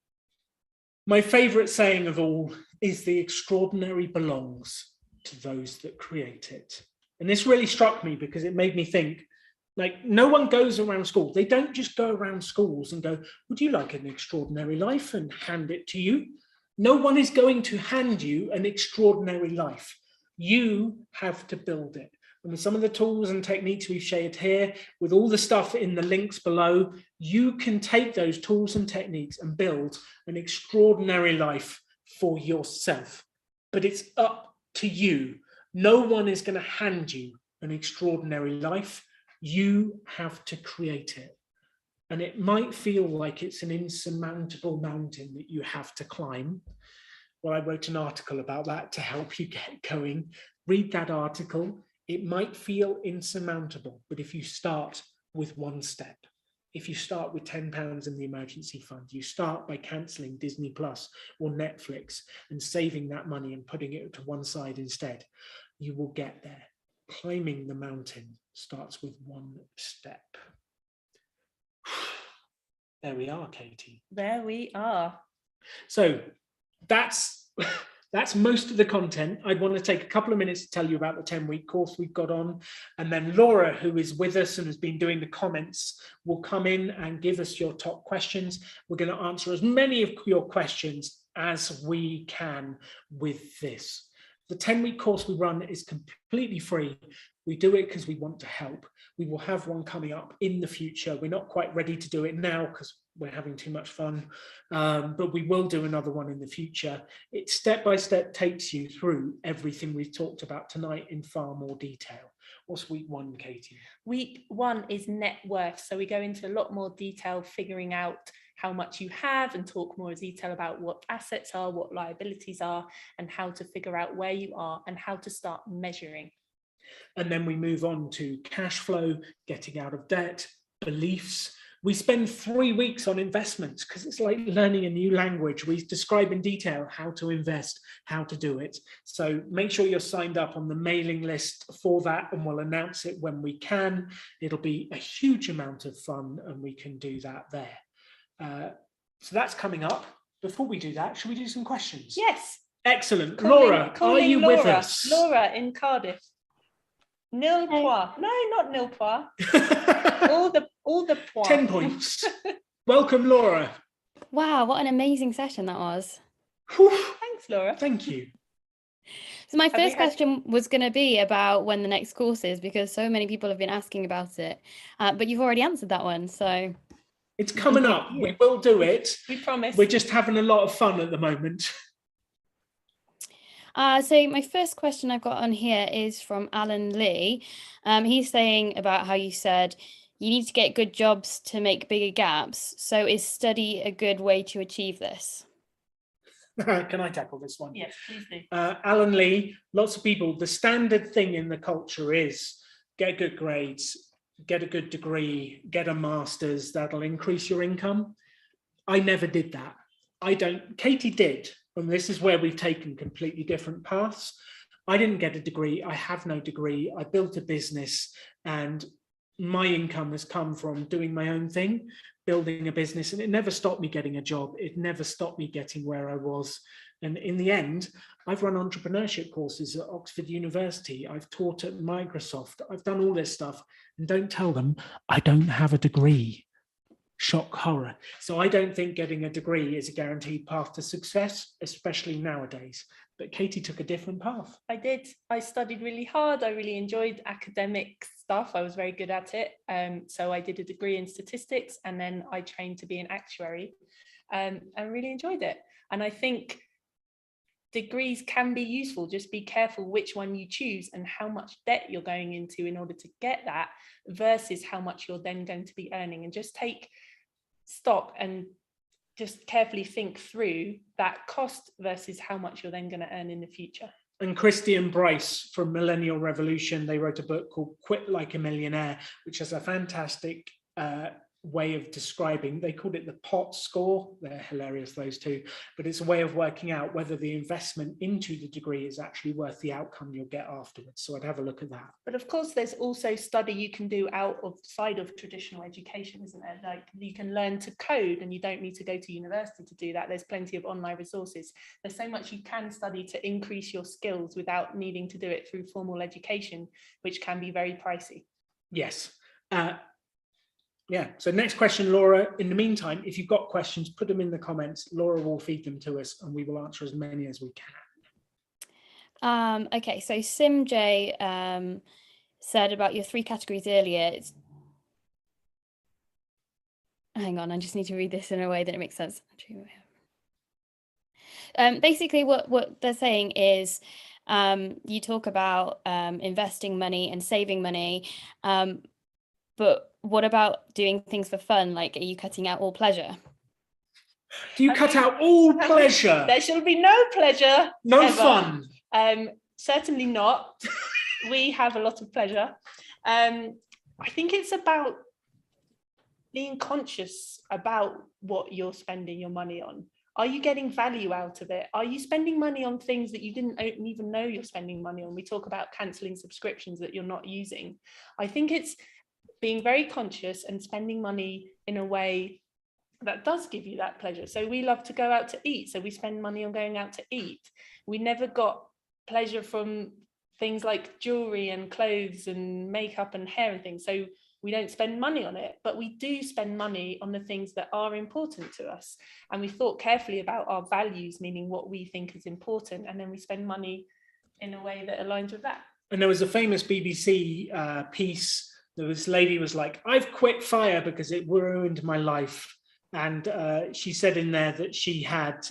My favorite saying of all is the extraordinary belongs to those that create it. And this really struck me because it made me think, like, no one goes around school. They don't just go around schools and go, would you like an extraordinary life, and hand it to you? No one is going to hand you an extraordinary life. You have to build it. And with some of the tools and techniques we've shared here, with all the stuff in the links below, you can take those tools and techniques and build an extraordinary life for yourself. But it's up to you. No one is going to hand you an extraordinary life. You have to create it. And it might feel like it's an insurmountable mountain that you have to climb. Well, I wrote an article about that to help you get going. Read that article. It might feel insurmountable, but if you start with one step, if you start with £10 in the emergency fund, you start by cancelling Disney Plus or Netflix and saving that money and putting it to one side instead, you will get there. Climbing the mountain starts with one step. There we are, Katie. There we are. So that's most of the content. I want to take a couple of minutes to tell you about the 10-week course we've got on. And then Laura, who is with us and has been doing the comments, will come in and give us your top questions. We're going to answer as many of your questions as we can with this. The 10-week course we run is completely free. We do it because we want to help. We will have one coming up in the future. We're not quite ready to do it now because we're having too much fun, but we will do another one in the future. It step by step takes you through everything we've talked about tonight in far more detail. What's week one, Katie? Week one is net worth. So we go into a lot more detail, figuring out how much you have, and talk more detail about what assets are, what liabilities are, and how to figure out where you are and how to start measuring. And then we move on to cash flow, getting out of debt, beliefs. We spend 3 weeks on investments because it's like learning a new language. We describe in detail how to invest, how to do it. So make sure you're signed up on the mailing list for that, and we'll announce it when we can. It'll be a huge amount of fun, and we can do that there. So that's coming up. Before we do that, should we do some questions? Yes. Excellent. Laura, are you with us? Laura in Cardiff. Nil point. No, not nil point. all the points. 10 points. Welcome, Laura. Wow, what an amazing session that was. Thanks, Laura. Thank you. So my first question was going to be about when the next course is, because so many people have been asking about it, but you've already answered that one, so... It's coming up. We will do it. We promise. We're just having a lot of fun at the moment. So my first question I've got on here is from Alan Lee. He's saying about how you said you need to get good jobs to make bigger gaps. So is study a good way to achieve this? Can I tackle this one? Yes, please do. Alan Lee, lots of people, the standard thing in the culture is get good grades, get a good degree, get a master's, that'll increase your income. I never did that. Katie did, and this is where we've taken completely different paths. I didn't get a degree. I have no degree. I built a business, and my income has come from doing my own thing, building a business, and it never stopped me getting a job. It never stopped me getting where I was. And in the end, I've run entrepreneurship courses at Oxford University. I've taught at Microsoft. I've done all this stuff. And don't tell them I don't have a degree. Shock, horror. So I don't think getting a degree is a guaranteed path to success, especially nowadays. But Katie took a different path. I did. I studied really hard. I really enjoyed academic stuff. I was very good at it. So I did a degree in statistics, and then I trained to be an actuary, and really enjoyed it. And I think degrees can be useful. Just be careful which one you choose and how much debt you're going into in order to get that versus how much you're then going to be earning. And just take stock and just carefully think through that cost versus how much you're then going to earn in the future. And Christie and Bryce from Millennial Revolution, they wrote a book called Quit Like a Millionaire, which has a fantastic way of describing, they called it the pot score. They're hilarious, those two, but it's a way of working out whether the investment into the degree is actually worth the outcome you'll get afterwards. So I'd have a look at that. But of course, there's also study you can do outside of traditional education, isn't there? Like you can learn to code and you don't need to go to university to do that. There's plenty of online resources. There's so much you can study to increase your skills without needing to do it through formal education, which can be very pricey. Yes. Yeah, so next question, Laura. In the meantime, if you've got questions, put them in the comments. Laura will feed them to us and we will answer as many as we can. Okay, so Sim J said about your 3 categories earlier. Hang on, I just need to read this in a way that it makes sense. Basically, what they're saying is you talk about investing money and saving money, but what about doing things for fun? Like, are you cutting out all pleasure? Do you cut out all pleasure? There shall be no pleasure. No ever. Fun. Certainly not. We have a lot of pleasure. I think it's about being conscious about what you're spending your money on. Are you getting value out of it? Are you spending money on things that you didn't even know you're spending money on? We talk about cancelling subscriptions that you're not using. I think it's being very conscious and spending money in a way that does give you that pleasure. So we love to go out to eat, so we spend money on going out to eat. We never got pleasure from things like jewelry and clothes and makeup and hair and things, so we don't spend money on it, but we do spend money on the things that are important to us. And we thought carefully about our values, meaning what we think is important, and then we spend money in a way that aligns with that. And there was a famous BBC piece. This lady was like, I've quit fire because it ruined my life. And she said in there that she had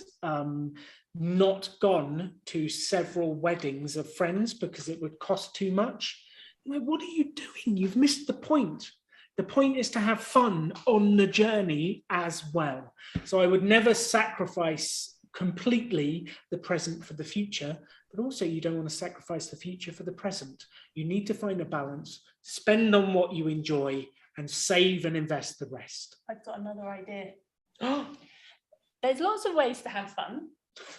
not gone to several weddings of friends because it would cost too much. I'm like, what are you doing? You've missed the point. The point is to have fun on the journey as well. So I would never sacrifice completely the present for the future, but also you don't want to sacrifice the future for the present. You need to find a balance, spend on what you enjoy and save and invest the rest. I've got another idea. There's lots of ways to have fun.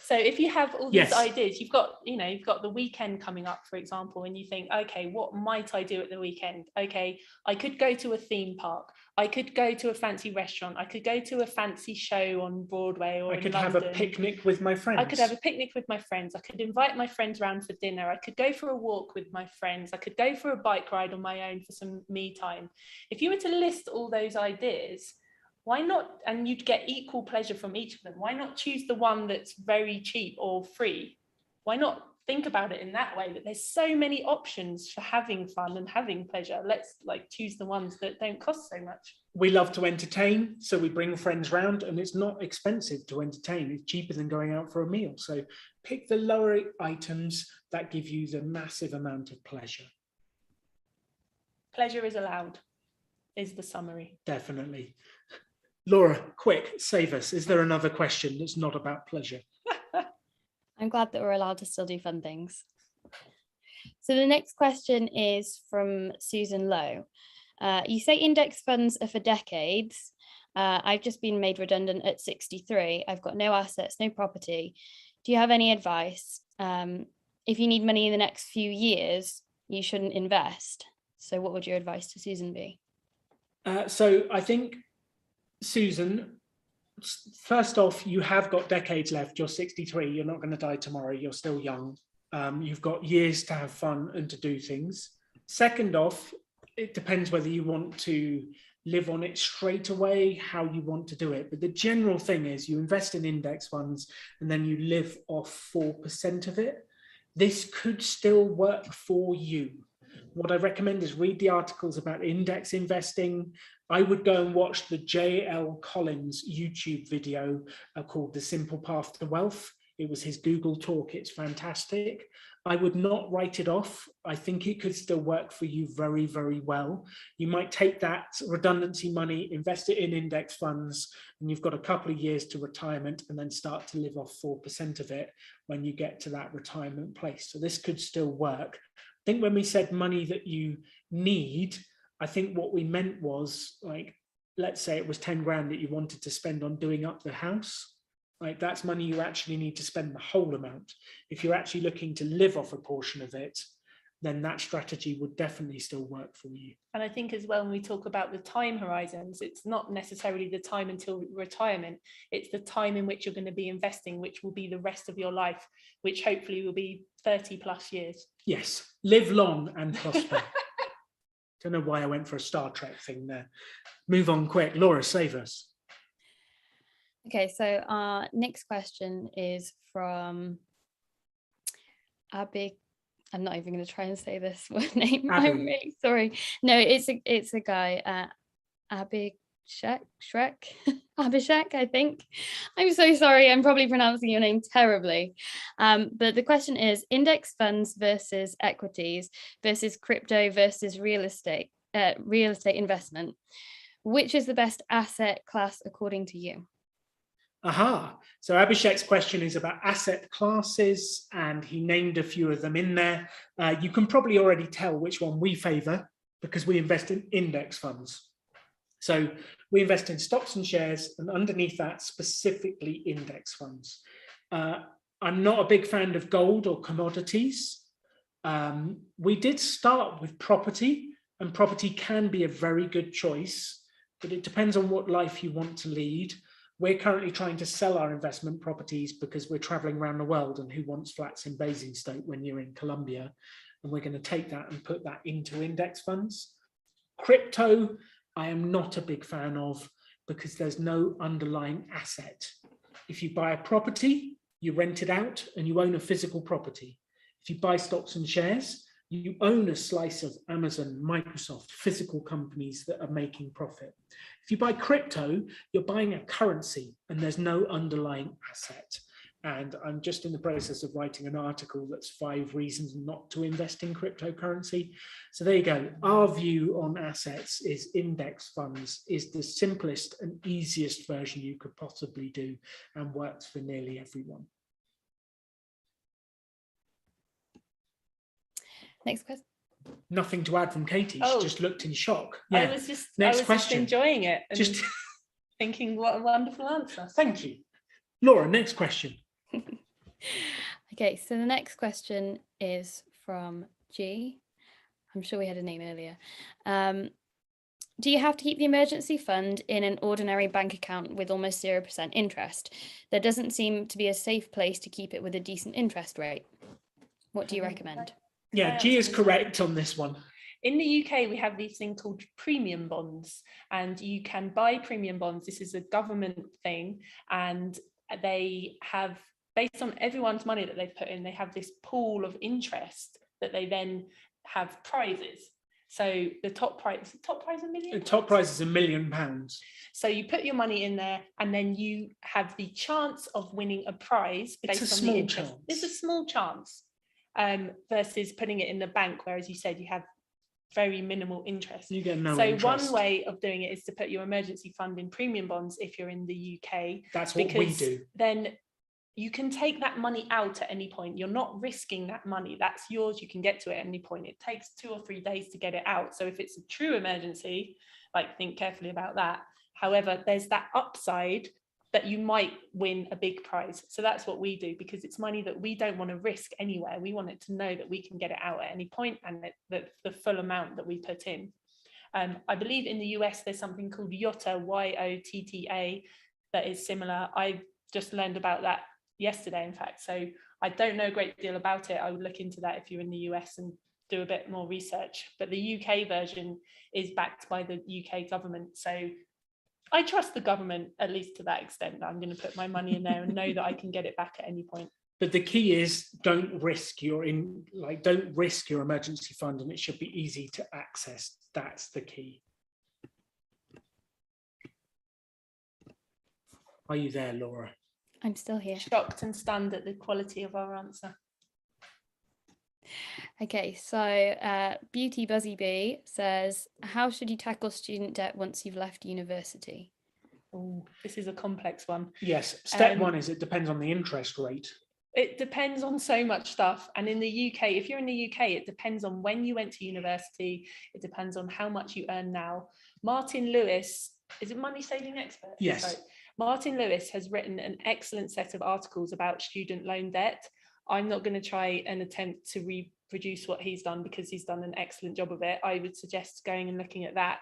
So if you have all these ideas, you've got the weekend coming up, for example, and you think, okay, what might I do at the weekend? Okay, I could go to a theme park. I could go to a fancy restaurant. I could go to a fancy show on Broadway or in London. I could have a picnic with my friends. I could have a picnic with my friends. I could invite my friends around for dinner. I could go for a walk with my friends. I could go for a bike ride on my own for some me time. If you were to list all those ideas, why not, and you'd get equal pleasure from each of them, why not choose the one that's very cheap or free? Why not think about it in that way, that there's so many options for having fun and having pleasure. Let's like choose the ones that don't cost so much. We love to entertain, so we bring friends round, and it's not expensive to entertain. It's cheaper than going out for a meal. So pick the lower items that give you the massive amount of pleasure. Pleasure is allowed, is the summary. Definitely. Laura, quick, save us. Is there another question that's not about pleasure? I'm glad that we're allowed to still do fun things. So the next question is from Susan Lowe. You say index funds are for decades. I've just been made redundant at 63. I've got no assets, no property. Do you have any advice? If you need money in the next few years, you shouldn't invest. So what would your advice to Susan be? So I think, Susan, first off, you have got decades left. You're 63. You're not going to die tomorrow. You're still young. You've got years to have fun and to do things. Second off, it depends whether you want to live on it straight away, how you want to do it. But the general thing is you invest in index funds and then you live off 4% of it. This could still work for you. What I recommend is read the articles about index investing. I would go and watch the J.L. Collins YouTube video called The Simple Path to Wealth. It was his Google talk. It's fantastic. I would not write it off. I think it could still work for you very, very well. You might take that redundancy money, invest it in index funds, and you've got a couple of years to retirement and then start to live off 4% of it when you get to that retirement place. So this could still work. I think when we said money that you need, I think what we meant was, like, let's say it was 10 grand that you wanted to spend on doing up the house. Like, that's money you actually need to spend the whole amount. If you're actually looking to live off a portion of it, then that strategy would definitely still work for you. And I think as well, when we talk about the time horizons, it's not necessarily the time until retirement. It's the time in which you're going to be investing, which will be the rest of your life, which hopefully will be 30 plus years. Yes, live long and prosper. Don't know why I went for a Star Trek thing there. Move on quick. Laura, save us. Okay, so our next question is from Abby. I'm not even going to try and say this word name. Abby. I'm really sorry. No, it's a guy, Abhishek, I think. I'm so sorry. I'm probably pronouncing your name terribly. But the question is index funds versus equities versus crypto versus real estate investment. Which is the best asset class according to you? Aha. So Abhishek's question is about asset classes, and he named a few of them in there. You can probably already tell which one we favor because we invest in index funds. So we invest in stocks and shares, and underneath that, specifically index funds. I'm not a big fan of gold or commodities. We did start with property, and property can be a very good choice, but it depends on what life you want to lead. We're currently trying to sell our investment properties because we're traveling around the world, and who wants flats in Basingstoke when you're in Colombia? And we're going to take that and put that into index funds. Crypto, I am not a big fan of because there's no underlying asset. If you buy a property, you rent it out and you own a physical property. If you buy stocks and shares, you own a slice of Amazon, Microsoft, physical companies that are making profit. If you buy crypto, you're buying a currency and there's no underlying asset. And I'm just in the process of writing an article that's 5 reasons not to invest in cryptocurrency. So there you go. Our view on assets is index funds is the simplest and easiest version you could possibly do and works for nearly everyone. Next question. Nothing to add from Katie. She just looked in shock. Yeah. I was just enjoying it and just thinking what a wonderful answer. Thank you. Laura, next question. Okay, so the next question is from G. I'm sure we had a name earlier. Do you have to keep the emergency fund in an ordinary bank account with almost 0% interest? There doesn't seem to be a safe place to keep it with a decent interest rate. What do you recommend? Yeah, G is correct on this one. In the UK, we have these things called premium bonds, and you can buy premium bonds. This is a government thing, and they have based on everyone's money that they've put in, they have this pool of interest that they then have prizes. So the top prize £1 million? The top prize is £1 million. So you put your money in there and then you have the chance of winning a prize based on the interest. It's a small chance versus putting it in the bank, where, as you said, you have very minimal interest. You get no so interest. One way of doing it is to put your emergency fund in premium bonds if you're in the UK. That's what we do. Then you can take that money out at any point. You're not risking that money. That's yours. You can get to it at any point. It takes 2 or 3 days to get it out. So if it's a true emergency, like, think carefully about that. However, there's that upside that you might win a big prize. So that's what we do, because it's money that we don't want to risk anywhere. We want it to know that we can get it out at any point, and that the full amount that we put in. I believe in the US, there's something called YOTTA, YOTTA, that is similar. I just learned about that yesterday, in fact. So I don't know a great deal about it. I would look into that if you're in the US and do a bit more research. But the UK version is backed by the UK government. So I trust the government, at least to that extent, that I'm going to put my money in there and know that I can get it back at any point. But the key is, don't risk your emergency fund, and it should be easy to access. That's the key. Are you there, Laura? I'm still here. Shocked and stunned at the quality of our answer. Okay, so Beauty Buzzy Bee says, how should you tackle student debt once you've left university? Oh, this is a complex one. Yes, step one is it depends on the interest rate. It depends on so much stuff. And in the UK, if you're in the UK, it depends on when you went to university. It depends on how much you earn now. Martin Lewis, is it Money Saving Expert? Yes. Sorry. Martin Lewis has written an excellent set of articles about student loan debt. I'm not going to try and attempt to reproduce what he's done, because he's done an excellent job of it. I would suggest going and looking at that.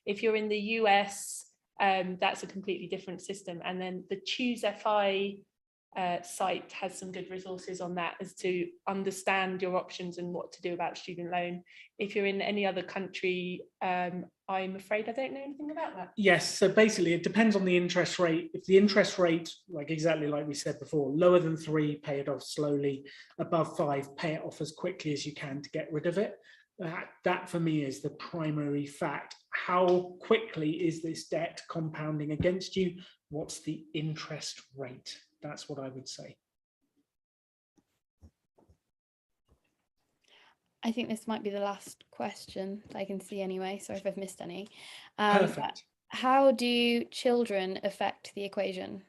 If you're in the US, that's a completely different system. And then the Choose FI site has some good resources on that, as to understand your options and what to do about student loan. If you're in any other country, I'm afraid I don't know anything about that. Yes, so basically it depends on the interest rate. If the interest rate, exactly like we said before, lower than 3, pay it off slowly. Above 5, pay it off as quickly as you can to get rid of it. That for me is the primary fact. How quickly is this debt compounding against you? What's the interest rate? That's what I would say. I think this might be the last question that I can see anyway. Sorry if I've missed any. Perfect. How do children affect the equation?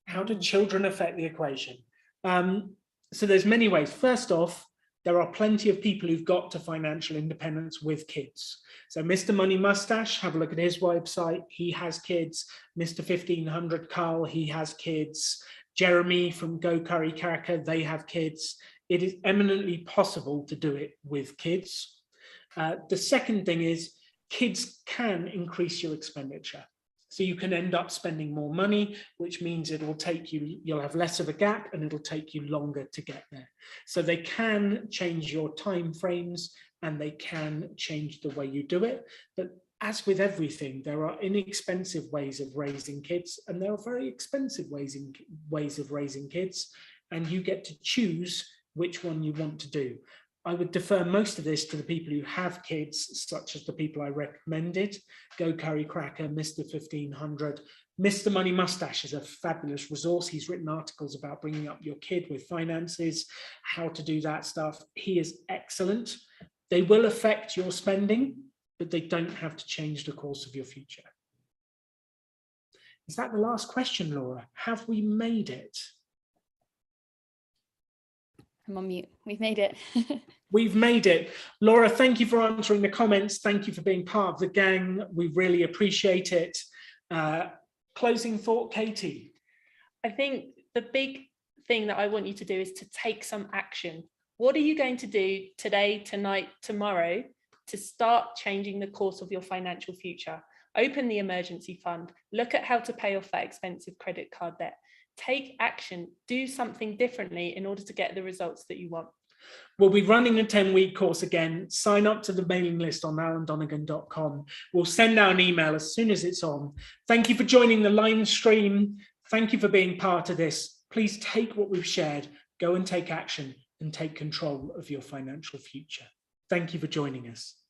How do children affect the equation? So there's many ways. First off, there are plenty of people who've got to financial independence with kids. So Mr. Money Mustache, have a look at his website. He has kids. Mr. 1500 Carl, he has kids. Jeremy from Go Curry Cracker, they have kids. It is eminently possible to do it with kids. The second thing is, kids can increase your expenditure. So you can end up spending more money, which means it will take you, you'll have less of a gap, and it'll take you longer to get there. So they can change your time frames, and they can change the way you do it. But as with everything, there are inexpensive ways of raising kids, and there are very expensive ways of raising kids, and you get to choose which one you want to do. I would defer most of this to the people who have kids, such as the people I recommended. Go Curry Cracker, Mr. 1500. Mr. Money Mustache is a fabulous resource. He's written articles about bringing up your kid with finances, how to do that stuff. He is excellent. They will affect your spending, but they don't have to change the course of your future. Is that the last question, Laura? Have we made it? I'm on mute. We've made it. We've made it. Laura, thank you for answering the comments. Thank you for being part of the gang. We really appreciate it. Closing thought, Katie. I think the big thing that I want you to do is to take some action. What are you going to do today, tonight, tomorrow to start changing the course of your financial future? Open the emergency fund. Look at how to pay off that expensive credit card debt. Take action, do something differently in order to get the results that you want. We'll be running a 10-week course again. Sign up to the mailing list on alandonegan.com. We'll send out an email as soon as it's on. Thank you for joining the live stream. Thank you for being part of this. Please take what we've shared, go and take action, and take control of your financial future. Thank you for joining us.